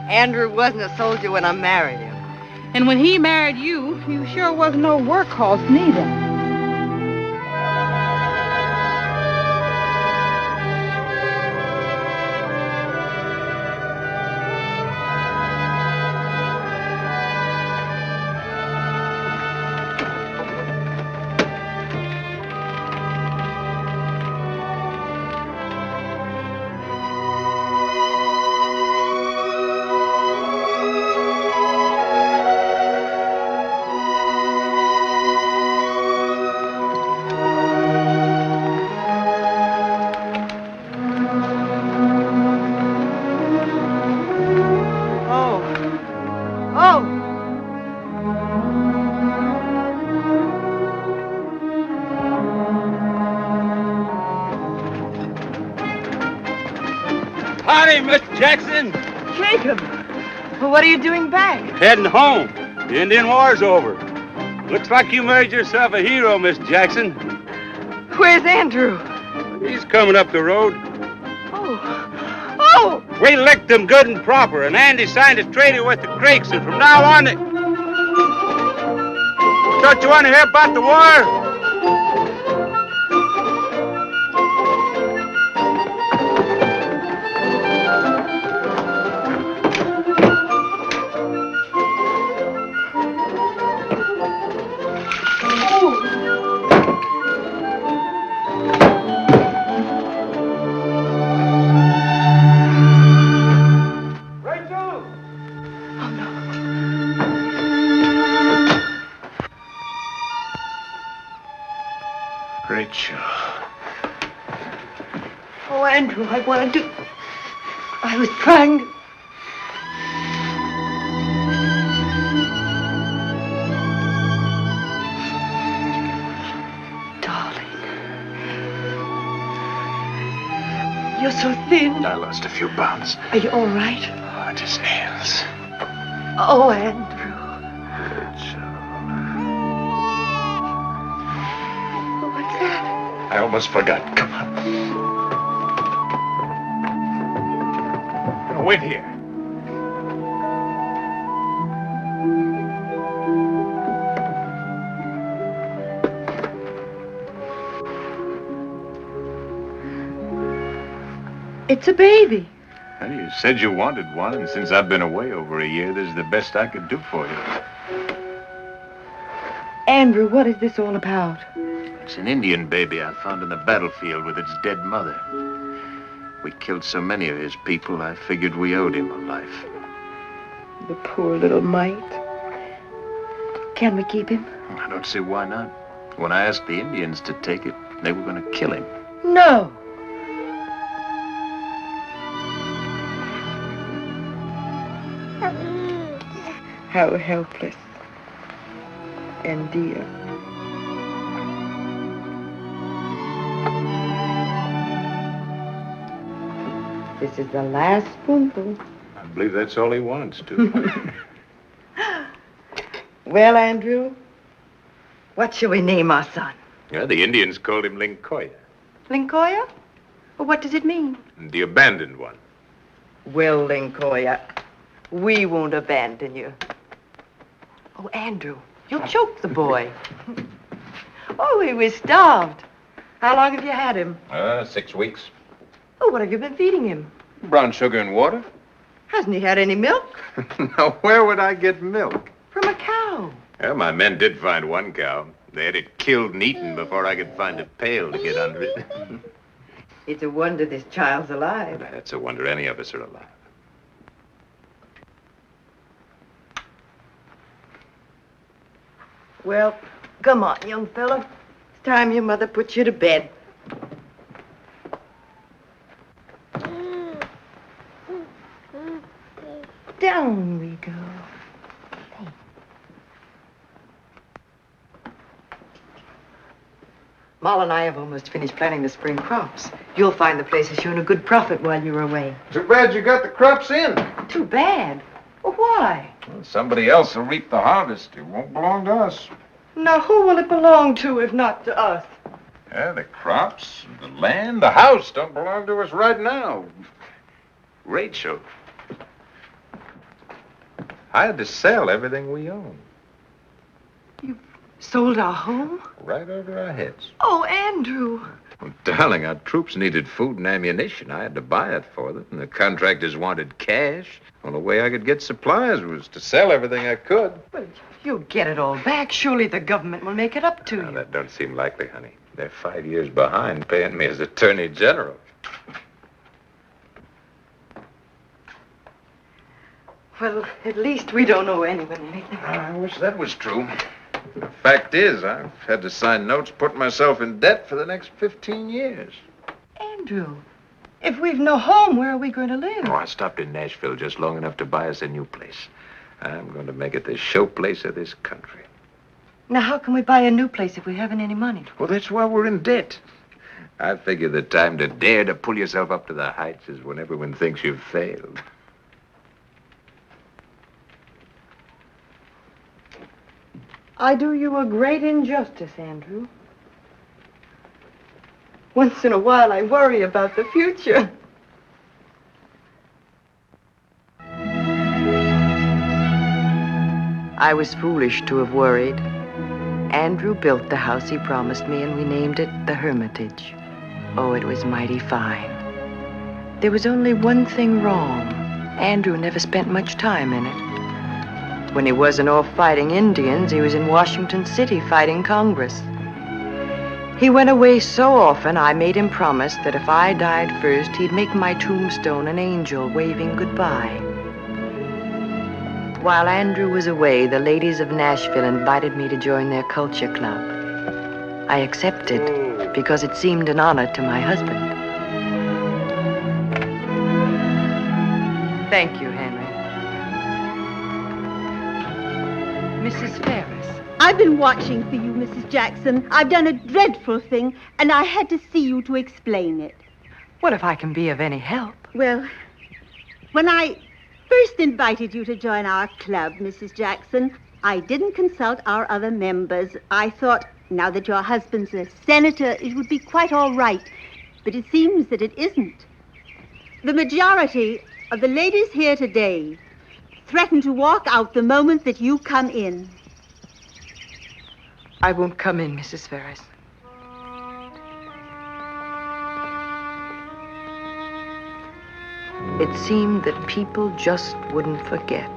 Andrew wasn't a soldier when I married him. And when he married you, you sure wasn't no workhorse neither. Howdy, Mr. Jackson. Jacob, what are you doing back? Heading home. The Indian War's over. Looks like you made yourself a hero, Miss Jackson. Where's Andrew? He's coming up the road. Oh! We licked them good and proper, and Andy signed a treaty with the Creeks, and from now on they... Don't you want to hear about the war? Rachel. Oh, Andrew, I wanted to... I was trying to... You're so thin. I lost a few pounds. Are you all right? Hard as nails. Oh, Andrew. What's that? I almost forgot. Come on. Wait here. It's a baby. Well, you said you wanted one, and since I've been away over a year, this is the best I could do for you. Andrew, what is this all about? It's an Indian baby I found in the battlefield with its dead mother. We killed so many of his people, I figured we owed him a life. The poor little mite. Can we keep him? I don't see why not. When I asked the Indians to take it, they were going to kill him. No. How helpless and dear. This is the last spoonful. I believe that's all he wants, too. Well, Andrew, what shall we name our son? Yeah, the Indians called him Linkoya, Linkoya? Well, what does it mean? the abandoned one. Well, Linkoya, we won't abandon you. Oh, Andrew, you'll choke the boy. Oh, he was starved. How long have you had him? 6 weeks. Oh, what have you been feeding him? Brown sugar and water. Hasn't he had any milk? Now, where would I get milk? From a cow. Well, my men did find one cow. They had it killed and eaten before I could find a pail to get under it. It's a wonder this child's alive. That's a wonder any of us are alive. Well, come on, young fella. It's time your mother put you to bed. Down we go. Moll and I have almost finished planting the spring crops. You'll find the place has shown a good profit while you were away. Too bad you got the crops in. Too bad. Well, why? Well, somebody else will reap the harvest. It won't belong to us. Now, who will it belong to if not to us? Yeah, the crops, the land, the house don't belong to us right now. Rachel. I had to sell everything we own. Sold our home? Right over our heads. Oh, Andrew. Well, darling, our troops needed food and ammunition. I had to buy it for them. And the contractors wanted cash. The only way I could get supplies was to sell everything I could. Well, you'll get it all back. Surely the government will make it up to you. That don't seem likely, honey. They're 5 years behind paying me as Attorney General. Well, at least we don't owe anyone anything. I wish that was true. The fact is, I've had to sign notes putting myself in debt for the next 15 years. Andrew, if we've no home, where are we going to live? Oh, I stopped in Nashville just long enough to buy us a new place. I'm going to make it the showplace of this country. Now, how can we buy a new place if we haven't any money? Well, that's why we're in debt. I figure the time to dare to pull yourself up to the heights is when everyone thinks you've failed. I do you a great injustice, Andrew. Once in a while, I worry about the future. I was foolish to have worried. Andrew built the house he promised me, and we named it the Hermitage. Oh, it was mighty fine. There was only one thing wrong. Andrew never spent much time in it. When he wasn't off fighting Indians, he was in Washington City fighting Congress. He went away so often, I made him promise that if I died first, he'd make my tombstone an angel waving goodbye. While Andrew was away, the ladies of Nashville invited me to join their culture club. I accepted because it seemed an honor to my husband. Thank you, Henry. Mrs. Ferris. I've been watching for you, Mrs. Jackson. I've done a dreadful thing, and I had to see you to explain it. Well, if I can be of any help. Well, when I first invited you to join our club, Mrs. Jackson, I didn't consult our other members. I thought, now that your husband's a senator, it would be quite all right. But it seems that it isn't. The majority of the ladies here today threaten to walk out the moment that you come in. I won't come in, Mrs. Ferris. It seemed that people just wouldn't forget.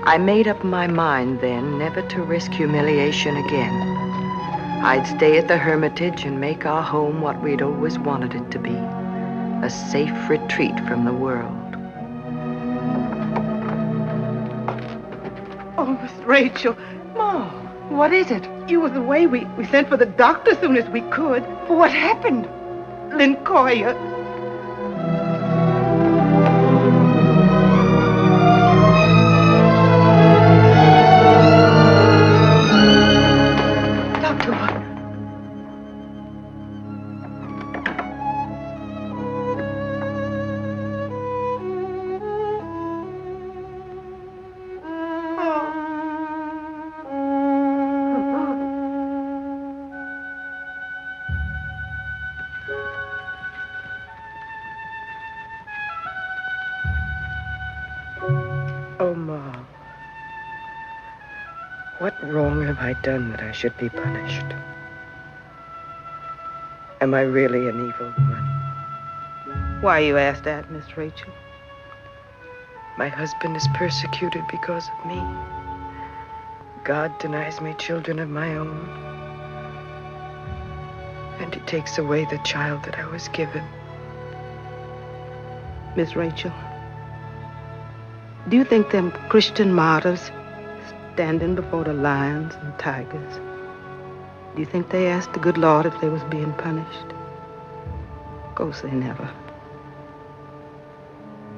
I made up my mind then never to risk humiliation again. I'd stay at the Hermitage and make our home what we'd always wanted it to be. A safe retreat from the world. Oh, Miss Rachel. Ma, what is it? You was away. We sent for the doctor as soon as we could. What happened? Lincoya. Oh, Ma. What wrong have I done that I should be punished? Am I really an evil woman? Why you ask that, Miss Rachel? My husband is persecuted because of me. God denies me children of my own. And he takes away the child that I was given. Miss Rachel, do you think them Christian martyrs standing before the lions and tigers, do you think they asked the good Lord if they was being punished? Of course they never.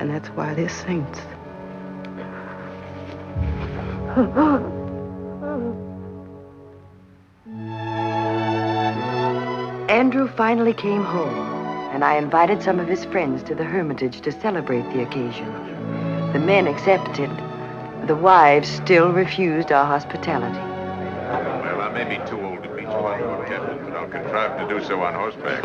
And that's why they're saints. Andrew finally came home, and I invited some of his friends to the Hermitage to celebrate the occasion. The men accepted. The wives still refused our hospitality. Well, I may be too old to beat you on, Captain, but I'll contrive to do so on horseback.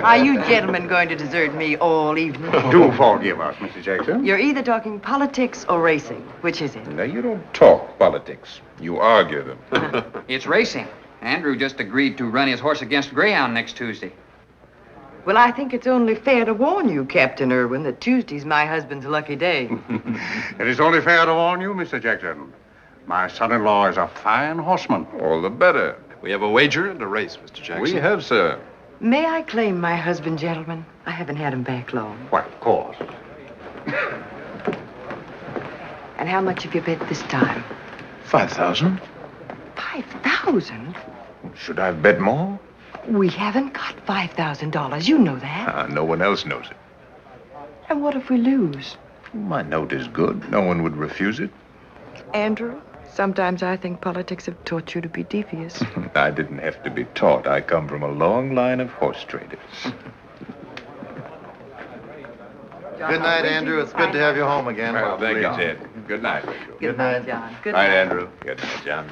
Are you gentlemen going to desert me all evening? Do forgive us, Mrs. Jackson. You're either talking politics or racing. Which is it? Now, you don't talk politics. You argue them. It's racing. Andrew just agreed to run his horse against Greyhound next Tuesday. Well, I think it's only fair to warn you, Captain Irwin, that Tuesday's my husband's lucky day. It is only fair to warn you, Mr. Jackson. My son-in-law is a fine horseman. All the better. We have a wager and a race, Mr. Jackson. We have, sir. May I claim my husband, gentlemen? I haven't had him back long. Why, of course. And how much have you bet this time? 5,000. 5,000? Should I have bet more? We haven't got $5,000. You know that. No one else knows it. And what if we lose? My note is good. No one would refuse it. Andrew, sometimes I think politics have taught you to be devious. I didn't have to be taught. I come from a long line of horse traders. Good night, Andrew. It's good to have you home again. Well, thank you, Ted. Good night, Rachel. Good night, John. Good night, Andrew. Good night, John.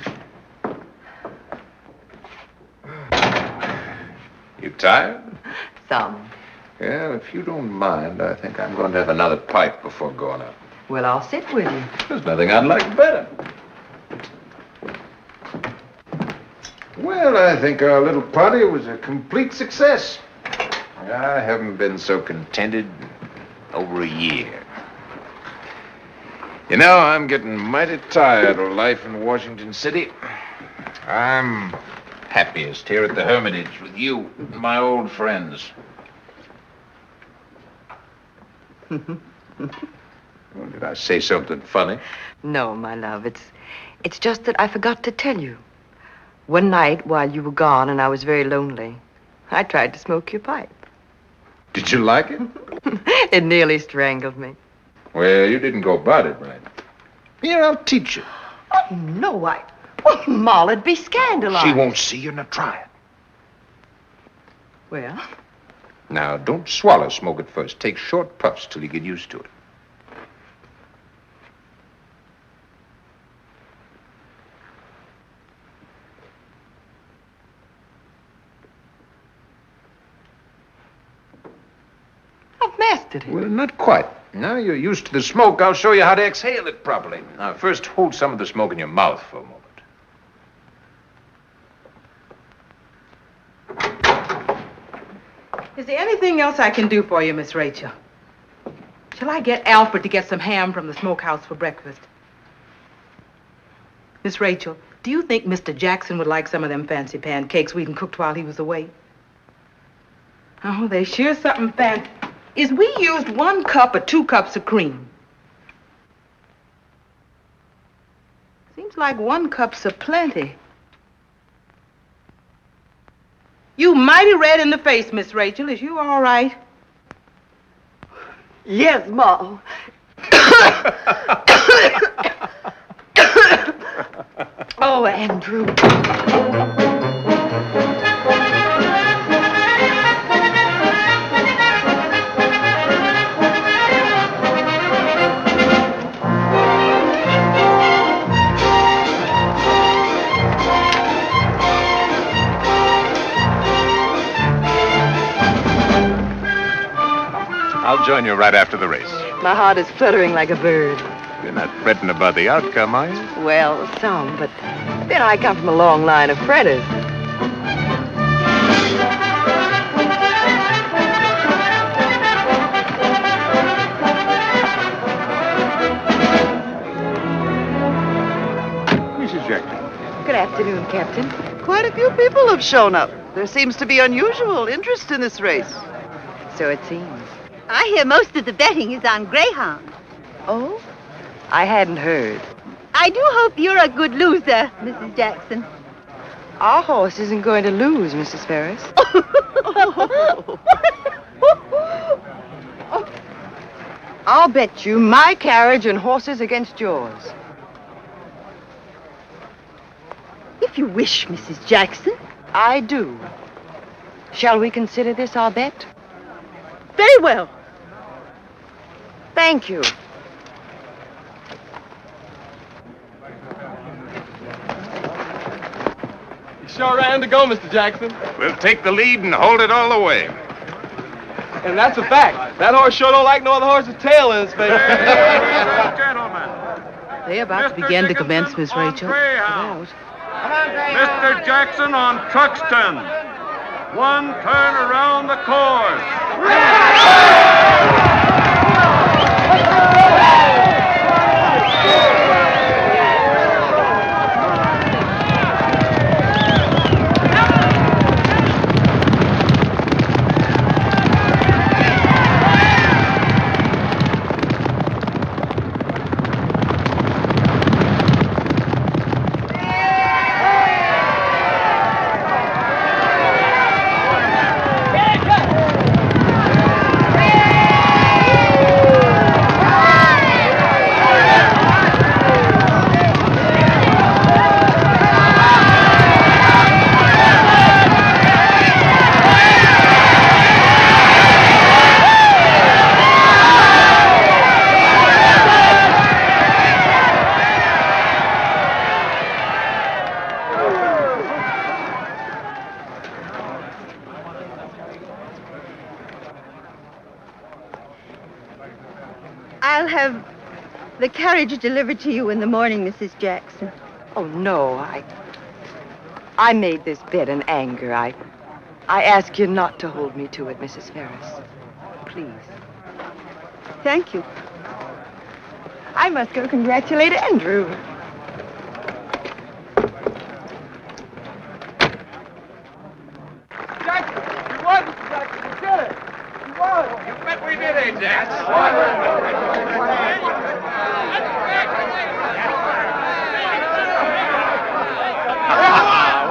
You tired? Some. Yeah, if you don't mind, I think I'm going to have another pipe before going out. Well, I'll sit with you. There's nothing I'd like better. Well, I think our little party was a complete success. I haven't been so contented in over a year. You know, I'm getting mighty tired of life in Washington City. I'm happiest here at the Hermitage with you and my old friends. Well, did I say something funny? No, my love. It's just that I forgot to tell you. One night while you were gone and I was very lonely, I tried to smoke your pipe. Did you like it? It nearly strangled me. Well, you didn't go about it right. Here, I'll teach you. Oh, no, well, Molla'd be scandalized. She won't see you, now try it. Well, Now, don't swallow smoke at first. Take short puffs till you get used to it. I've mastered it. Well, not quite. Now you're used to the smoke, I'll show you how to exhale it properly. Now, first, hold some of the smoke in your mouth for a moment. Is there anything else I can do for you, Miss Rachel? Shall I get Alfred to get some ham from the smokehouse for breakfast? Miss Rachel, do you think Mr. Jackson would like some of them fancy pancakes we cooked while he was away? Oh, they sure something fancy. Is we used 1 cup or 2 cups of cream? Seems like 1 cup's a plenty. You mighty red in the face, Miss Rachel. Is you all right? Yes, Ma. Oh, Andrew. I'll join you right after the race. My heart is fluttering like a bird. You're not fretting about the outcome, are you? Well, some, but then I come from a long line of fretters. Mrs. Jackson. Good afternoon, Captain. Quite a few people have shown up. There seems to be unusual interest in this race. So it seems. I hear most of the betting is on greyhound. Oh? I hadn't heard. I do hope you're a good loser, Mrs. Jackson. Our horse isn't going to lose, Mrs. Ferris. I'll bet you my carriage and horses against yours. If you wish, Mrs. Jackson. I do. Shall we consider this our bet? Very well. Thank you. You sure ran to go, Mr. Jackson. We'll take the lead and hold it all the way. And that's a fact. That horse sure don't like no other horse's tail in his face. They're about to begin to commence, Miss Rachel. Get out. Mr. Jackson on Truxton. 1 turn around the course. I'll have the carriage delivered to you in the morning, Mrs. Jackson. Oh, no, I made this bet in anger. I ask you not to hold me to it, Mrs. Ferris. Please. Thank you. I must go congratulate Andrew. Jackson, you won, Mr. Jackson. You did it. You won. You bet we did, eh, Jack?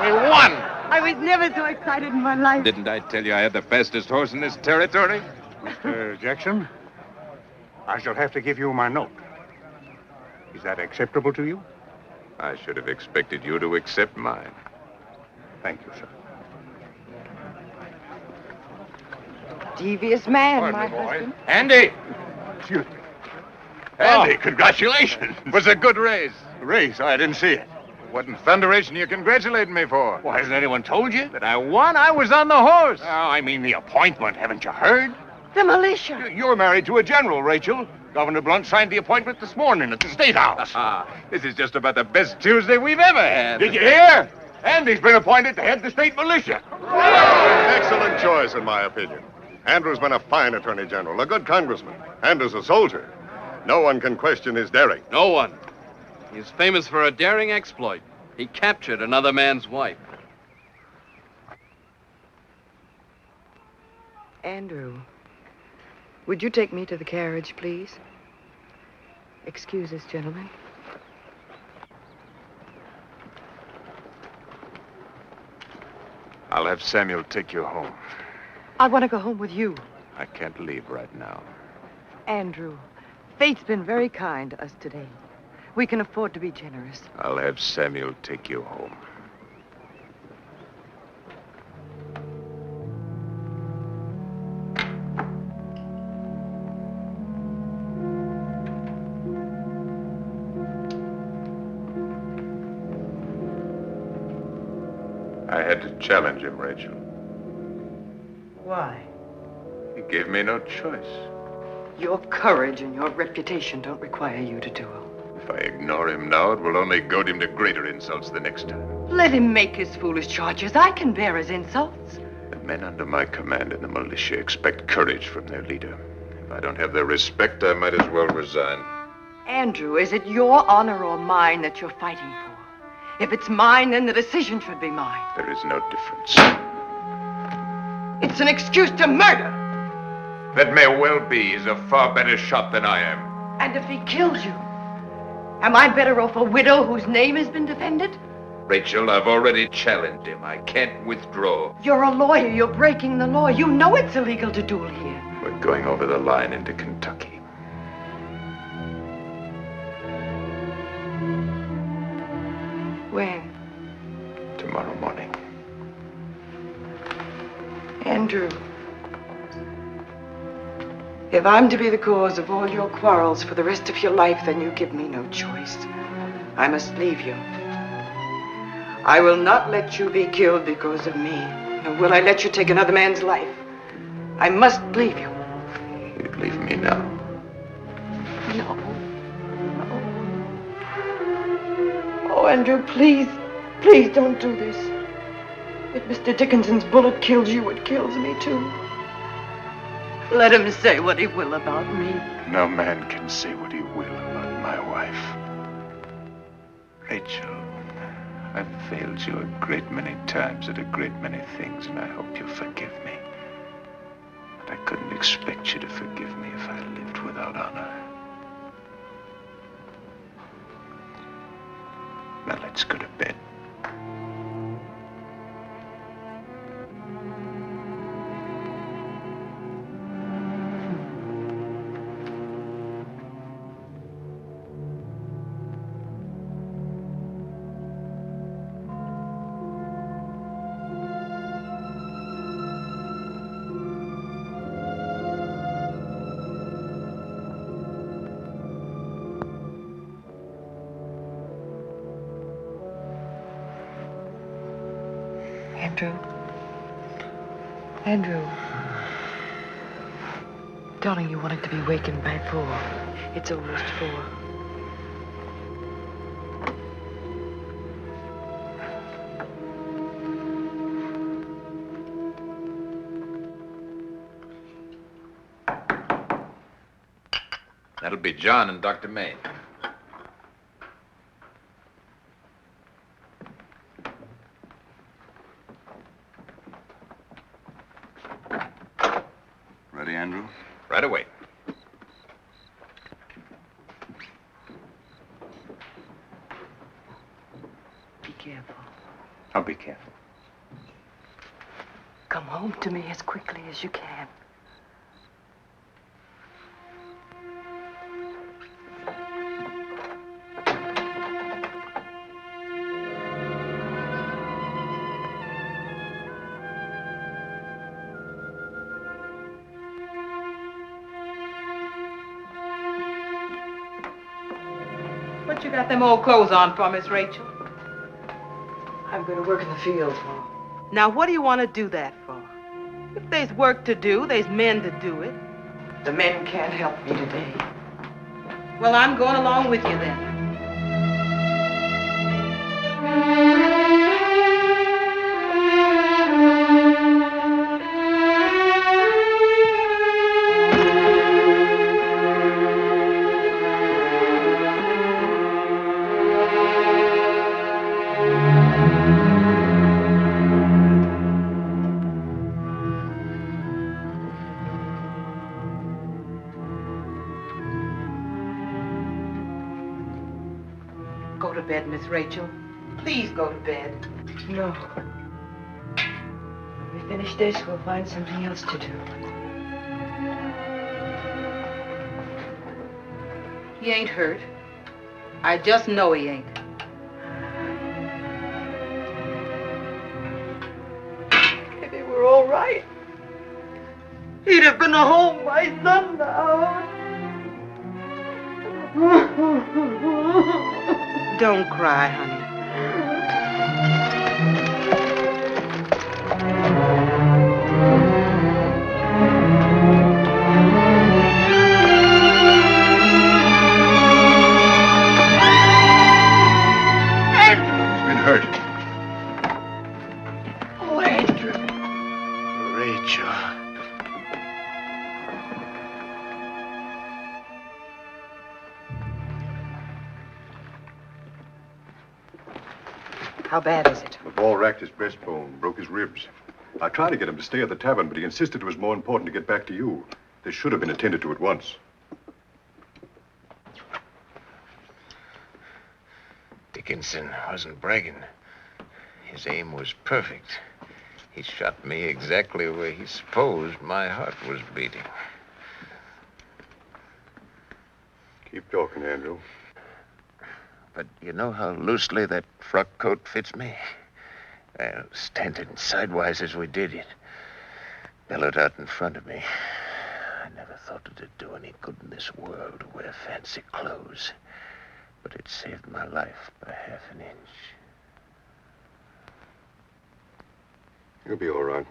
We won. I was never so excited in my life. Didn't I tell you I had the fastest horse in this territory? Mr. Jackson, I shall have to give you my note. Is that acceptable to you? I should have expected you to accept mine. Thank you, sir. devious man, Pardon my me, boy. husband. Andy! Excuse me. Andy, congratulations. Was a good race. Race? I didn't see it. What in thunderation are you congratulating me for? Why, hasn't anyone told you? That I won? I was on the horse. Oh, I mean the appointment. Haven't you heard? The militia. You're married to a general, Rachel. Governor Blunt signed the appointment this morning at the State House. This is just about the best Tuesday we've ever had. Did you hear? Andy's been appointed to head the state militia. Excellent choice, in my opinion. Andrew's been a fine attorney general, a good congressman, and as a soldier. No one can question his daring. No one. He's famous for a daring exploit. He captured another man's wife. Andrew, would you take me to the carriage, please? Excuse us, gentlemen. I'll have Samuel take you home. I want to go home with you. I can't leave right now. Andrew, fate's been very kind to us today. We can afford to be generous. I'll have Samuel take you home. I had to challenge him, Rachel. Why? He gave me no choice. Your courage and your reputation don't require you to duel. If I ignore him now, it will only goad him to greater insults the next time. Let him make his foolish charges. I can bear his insults. The men under my command in the militia expect courage from their leader. If I don't have their respect, I might as well resign. Andrew, is it your honor or mine that you're fighting for? If it's mine, then the decision should be mine. There is no difference. It's an excuse to murder. That may well be. He's a far better shot than I am. And if he kills you, am I better off a widow whose name has been defended? Rachel, I've already challenged him. I can't withdraw. You're a lawyer. You're breaking the law. You know it's illegal to duel here. We're going over the line into Kentucky. When? Tomorrow morning. Andrew, if I'm to be the cause of all your quarrels for the rest of your life, then you give me no choice. I must leave you. I will not let you be killed because of me, nor will I let you take another man's life. I must leave you. You'd leave me now. No. Oh, Andrew, please, please don't do this. If Mr. Dickinson's bullet kills you, it kills me too. Let him say what he will about me. No man can say what he will about my wife. Rachel, I've failed you a great many times at a great many things, and I hope you'll forgive me. But I couldn't expect you to forgive me if I lived without honor. Now let's go to bed. Andrew. Darling, you wanted to be wakened by 4. It's almost 4. That'll be John and Dr. May. Ready, Andrew? Right away. Be careful. I'll be careful. Come home to me as quickly as you can. What you got them old clothes on for, Miss Rachel? I'm going to work in the fields, Ma. Now, what do you want to do that for? If there's work to do, there's men to do it. The men can't help me today. Well, I'm going along with you then. Go to bed, Miss Rachel. Please go to bed. No. When we finish this, we'll find something else to do. He ain't hurt. I just know he ain't. If he were all right, he'd have been home by sundown. Don't cry, honey. He's been hurt. Oh, Andrew. Rachel. How bad is it? The ball racked his breastbone, broke his ribs. I tried to get him to stay at the tavern, but he insisted it was more important to get back to you. This should have been attended to at once. Dickinson wasn't bragging. His aim was perfect. He shot me exactly where he supposed my heart was beating. Keep talking, Andrew. But you know how loosely that frock coat fits me? Well, standing sidewise as we did it, billowed out in front of me. I never thought it'd do any good in this world to wear fancy clothes. But it saved my life by half an inch. You'll be all right.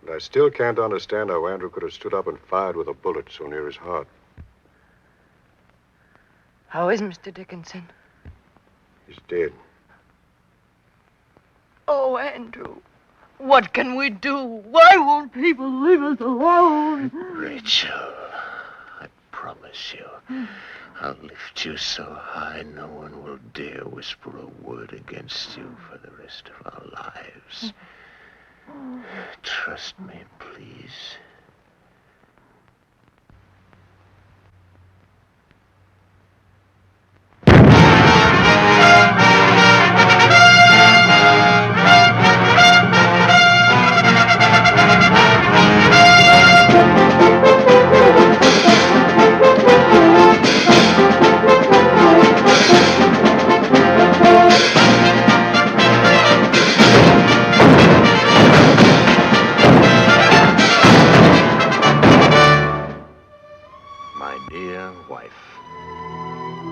But I still can't understand how Andrew could have stood up and fired with a bullet so near his heart. How is Mr. Dickinson? He's dead. Oh, Andrew, what can we do? Why won't people leave us alone? Rachel, I promise you, I'll lift you so high no one will dare whisper a word against you for the rest of our lives. Trust me, please.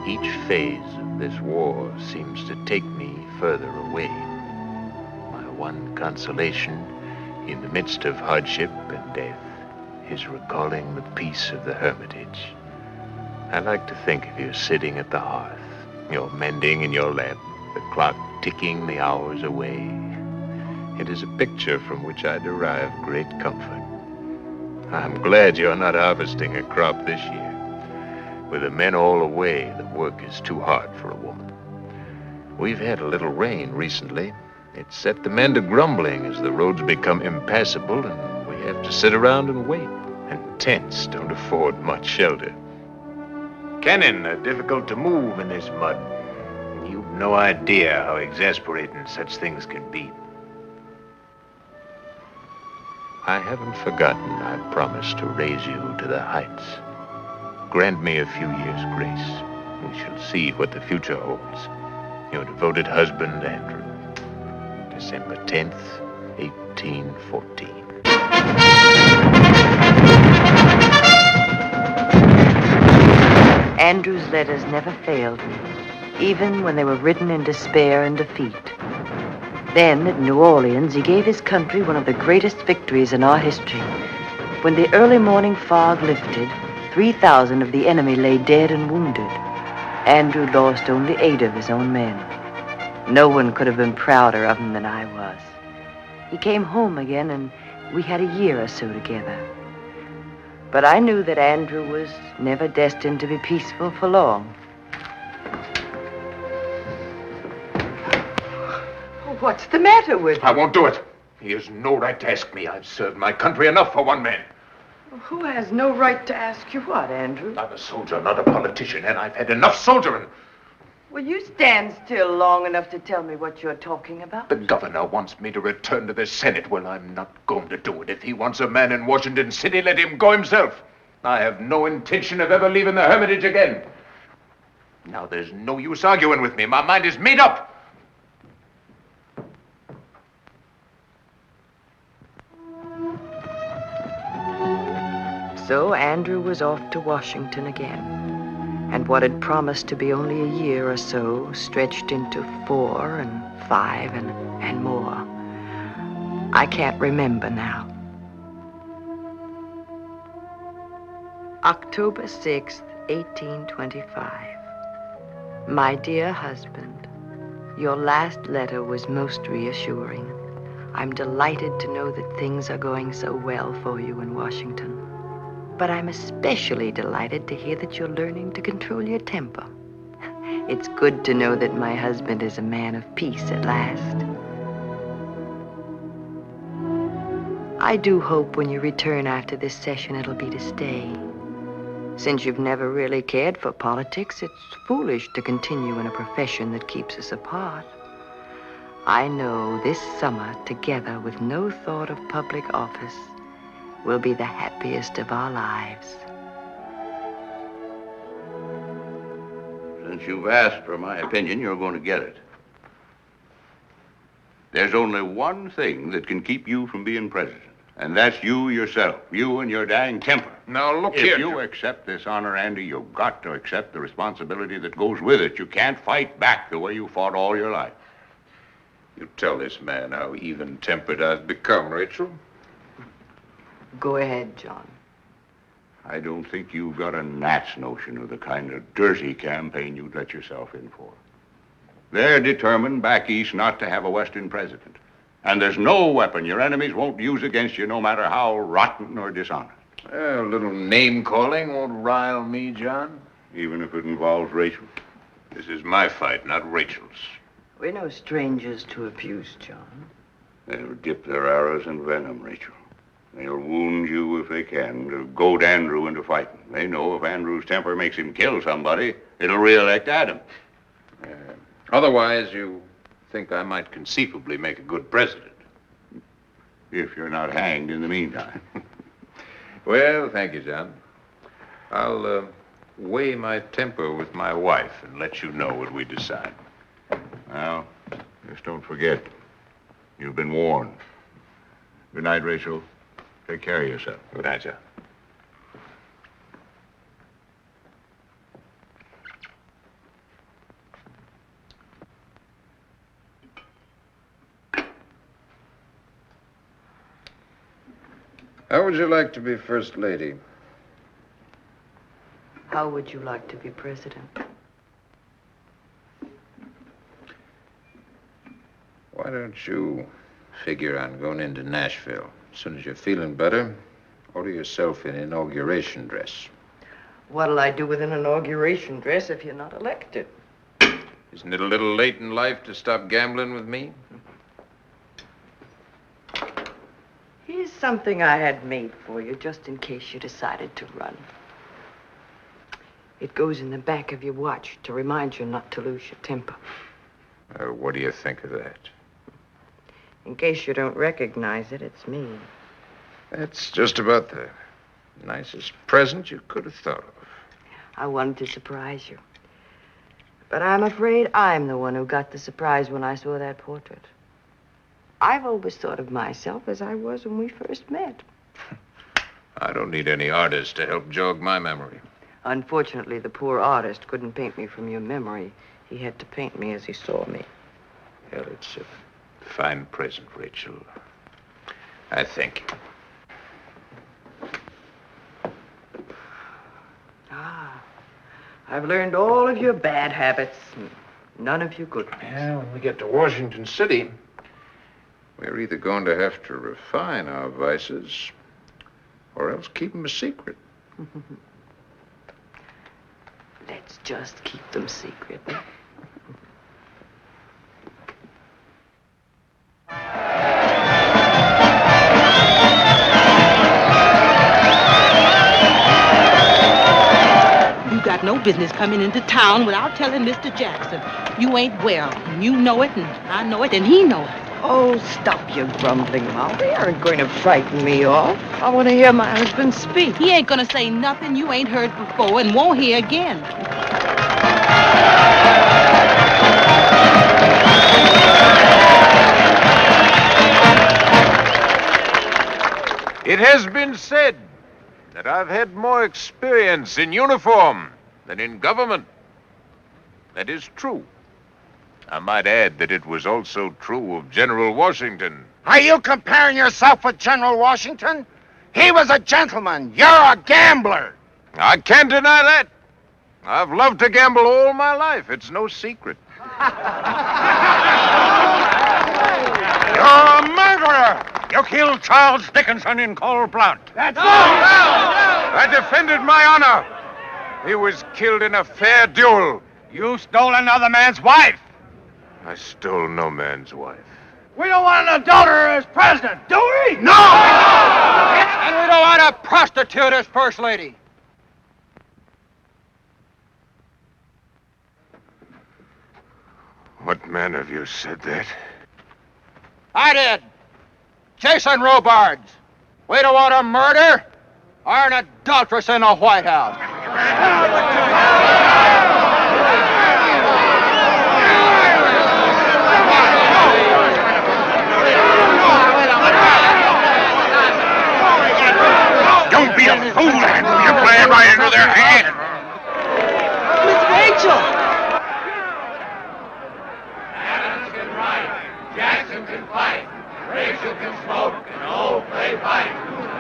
Each phase of this war seems to take me further away. My one consolation in the midst of hardship and death is recalling the peace of the Hermitage. I like to think of you sitting at the hearth, your mending in your lap, the clock ticking the hours away. It is a picture from which I derive great comfort. I'm glad you're not harvesting a crop this year. With the men all away, the work is too hard for a woman. We've had a little rain recently. It set the men to grumbling as the roads become impassable and we have to sit around and wait. And tents don't afford much shelter. Cannon are difficult to move in this mud. You've no idea how exasperating such things can be. I haven't forgotten I promised to raise you to the heights. Grant me a few years' grace. We shall see what the future holds. Your devoted husband, Andrew. December 10th, 1814. Andrew's letters never failed me, even when they were written in despair and defeat. Then, at New Orleans, he gave his country one of the greatest victories in our history. When the early morning fog lifted, 3,000 of the enemy lay dead and wounded. Andrew lost only 8 of his own men. No one could have been prouder of him than I was. He came home again, and we had a year or so together. But I knew that Andrew was never destined to be peaceful for long. What's the matter with you? I won't do it. He has no right to ask me. I've served my country enough for one man. Who has no right to ask you what, Andrew? I'm a soldier, not a politician, and I've had enough soldiering. Will you stand still long enough to tell me what you're talking about? The governor wants me to return to the Senate. Well, I'm not going to do it. If he wants a man in Washington City, let him go himself. I have no intention of ever leaving the Hermitage again. Now, there's no use arguing with me. My mind is made up. So Andrew was off to Washington again. And what had promised to be only a year or so stretched into 4 and 5 and more. I can't remember now. October 6th, 1825. My dear husband, your last letter was most reassuring. I'm delighted to know that things are going so well for you in Washington. But I'm especially delighted to hear that you're learning to control your temper. It's good to know that my husband is a man of peace at last. I do hope when you return after this session it'll be to stay. Since you've never really cared for politics, it's foolish to continue in a profession that keeps us apart. I know this summer, together with no thought of public office, will be the happiest of our lives. Since you've asked for my opinion, you're going to get it. There's only one thing that can keep you from being president, and that's you yourself, you and your dang temper. Now, look here. If you accept this honor, Andy, you've got to accept the responsibility that goes with it. You can't fight back the way you fought all your life. You tell this man how even-tempered I've become, Rachel. Go ahead, John. I don't think you've got a gnat's notion of the kind of dirty campaign you'd let yourself in for. They're determined back east not to have a Western president. And there's no weapon your enemies won't use against you, no matter how rotten or dishonest. Well, a little name-calling won't rile me, John. Even if it involves Rachel. This is my fight, not Rachel's. We're no strangers to abuse, John. They'll dip their arrows in venom, Rachel. They'll wound you if they can to goad Andrew into fighting. They know if Andrew's temper makes him kill somebody, it'll re-elect Adam. Otherwise, you think I might conceivably make a good president? If you're not hanged in the meantime. Well, thank you, John. I'll weigh my temper with my wife and let you know what we decide. Now, just don't forget, you've been warned. Good night, Rachel. Take care of yourself. Good night, John. How would you like to be First Lady? How would you like to be president? Why don't you figure on going into Nashville? As soon as you're feeling better, order yourself an inauguration dress. What'll I do with an inauguration dress if you're not elected? Isn't it a little late in life to stop gambling with me? Here's something I had made for you, just in case you decided to run. It goes in the back of your watch to remind you not to lose your temper. What do you think of that? In case you don't recognize it, it's me. That's just about the nicest present you could have thought of. I wanted to surprise you. But I'm afraid I'm the one who got the surprise when I saw that portrait. I've always thought of myself as I was when we first met. I don't need any artist to help jog my memory. Unfortunately, the poor artist couldn't paint me from your memory. He had to paint me as he saw me. Well, it's a fine present, Rachel. I thank you. I've learned all of your bad habits, and none of your good ones. Yeah, when we get to Washington City, we're either going to have to refine our vices or else keep them a secret. Let's just keep them secret. You got no business coming into town without telling Mr. Jackson. You ain't well, and you know it, and I know it, and he knows it. Oh, stop your grumbling, Mom. They aren't going to frighten me off. I want to hear my husband speak. He ain't gonna say nothing you ain't heard before and won't hear again. It has been said that I've had more experience in uniform than in government. That is true. I might add that it was also true of General Washington. Are you comparing yourself with General Washington? He was a gentleman. You're a gambler. I can't deny that. I've loved to gamble all my life. It's no secret. You're a murderer! You killed Charles Dickinson in cold blood. That's I defended my honor. He was killed in a fair duel. You stole another man's wife. I stole no man's wife. We don't want an adulterer as president, do we? No! And we don't want a prostitute as first lady. What man of you said that? I did. Jason Robards. We don't want a murder or an adulteress in the White House. Don't be a fool, Andrew. You're playing right into their hand. Miss Rachel! Adams can write, Jackson can fight, Rachel can smoke, and all play fight.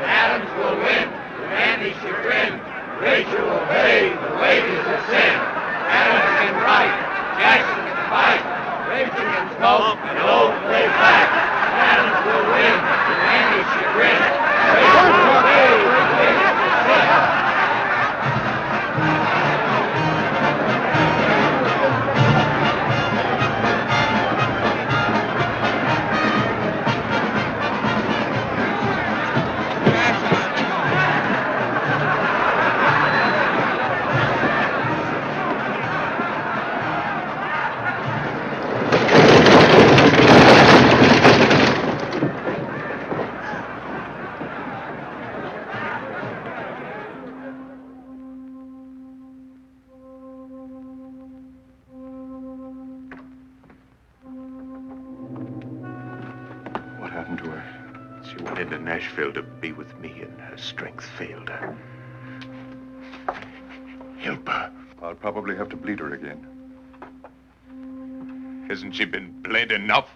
Adams will win, with Andy's chagrin. Rachel will pay the wages of sin. Adams can write, Jackson can fight, Rachel can smoke, and all play fight. Adams will win, with Andy's chagrin. Rachel will pay the wages of sin. What happened to her? She went into Nashville to be with me, and her strength failed her. Help her. I'll probably have to bleed her again. Hasn't she been bled enough?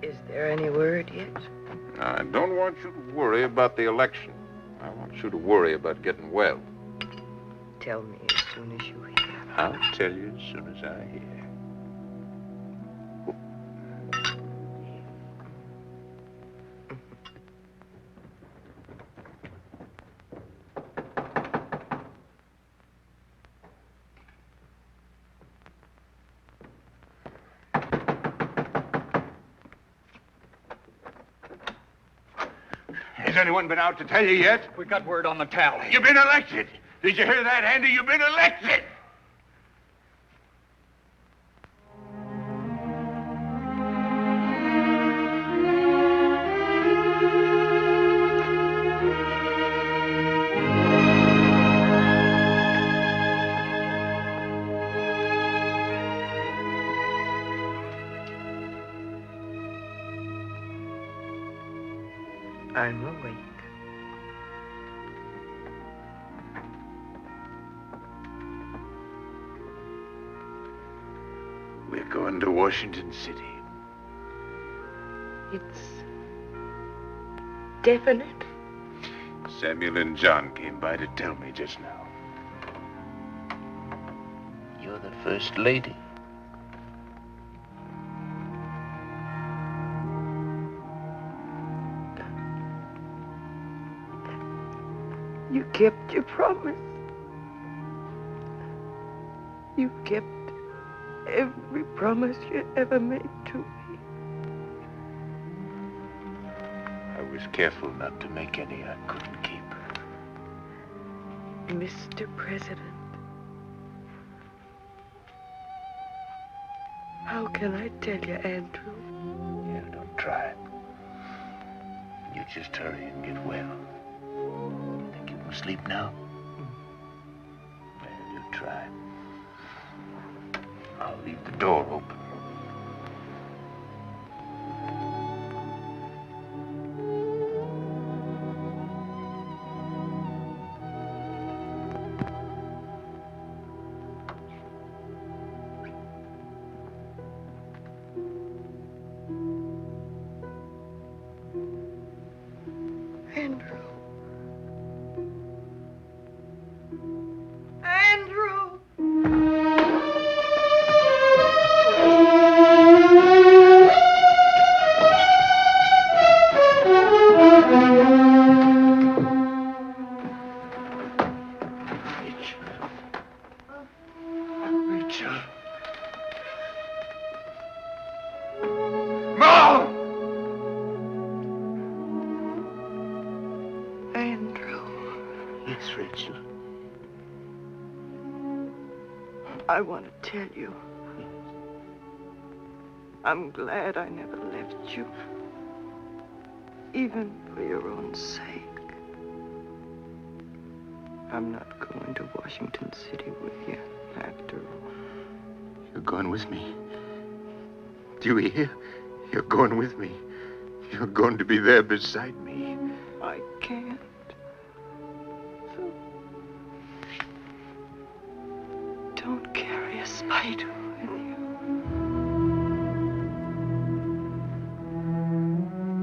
Is there any word yet? I don't want you to worry about the election. I want you to worry about getting well. Tell me as soon as you hear. I'll tell you as soon as I hear. Has anyone been out to tell you yet? We got word on the tally. You've been elected. Did you hear that, Andy? You've been elected. I'm awake. We're going to Washington City. It's definite. Samuel and John came by to tell me just now. You're the first lady. You kept your promise. You kept every promise you ever made to me. I was careful not to make any I couldn't keep. Mr. President, how can I tell you, Andrew? Yeah, don't try. You just hurry and get well. Think you can sleep now? Well, you try. I'll leave the door open. Andrew. Andrew! Rachel. Mom! Andrew. Yes, Rachel. I want to tell you. I'm glad I never left you. Even for your own sake. I'm not going to Washington City with you, after all. You're going with me. Do you hear? You're going with me. You're going to be there beside me. I can't. So don't carry a spider with you.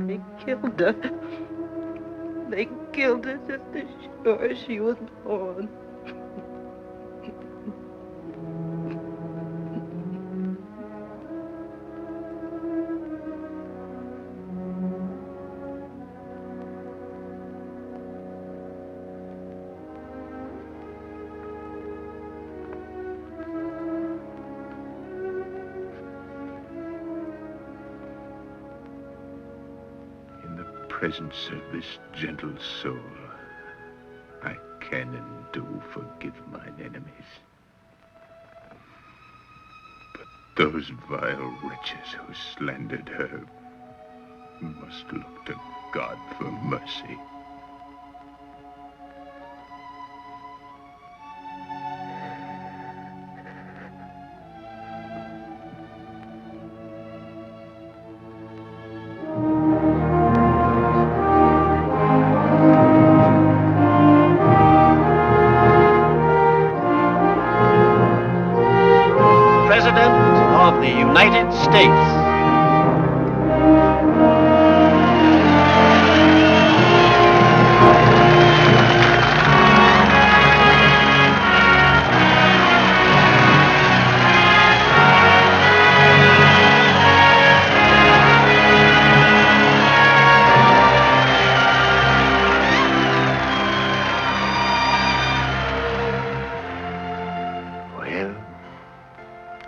They killed her. They killed her just as sure as she was born. Presence of this gentle soul, I can and do forgive mine enemies. But those vile wretches who slandered her must look to God for mercy. of the United States.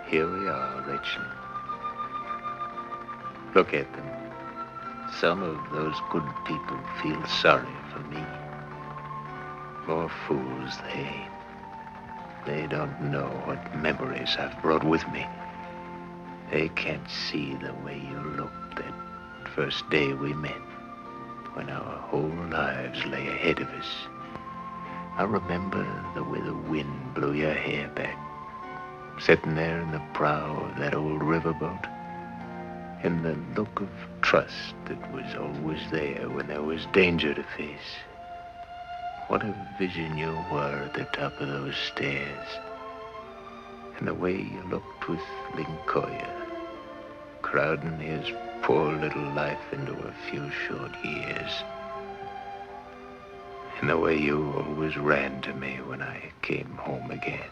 Here we are, Rachel. Look at them. Some of those good people feel sorry for me. More fools they. They don't know what memories I've brought with me. They can't see the way you looked that first day we met, when our whole lives lay ahead of us. I remember the way the wind blew your hair back, sitting there in the prow of that old riverboat, and the look of trust that was always there when there was danger to face. What a vision you were at the top of those stairs. And the way you looked with Lincoln, crowding his poor little life into a few short years. And the way you always ran to me when I came home again.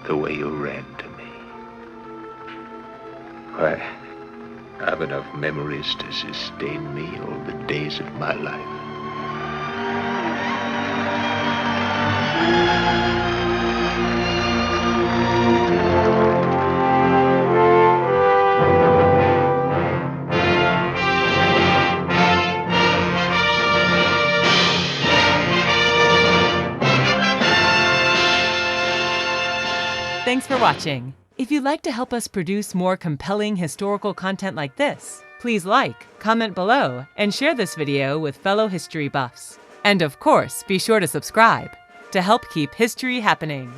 The way you ran to me. Why, I've enough memories to sustain me all the days of my life. Thanks for watching. If you'd like to help us produce more compelling historical content like this, please like, comment below, and share this video with fellow history buffs. And of course, be sure to subscribe to help keep history happening.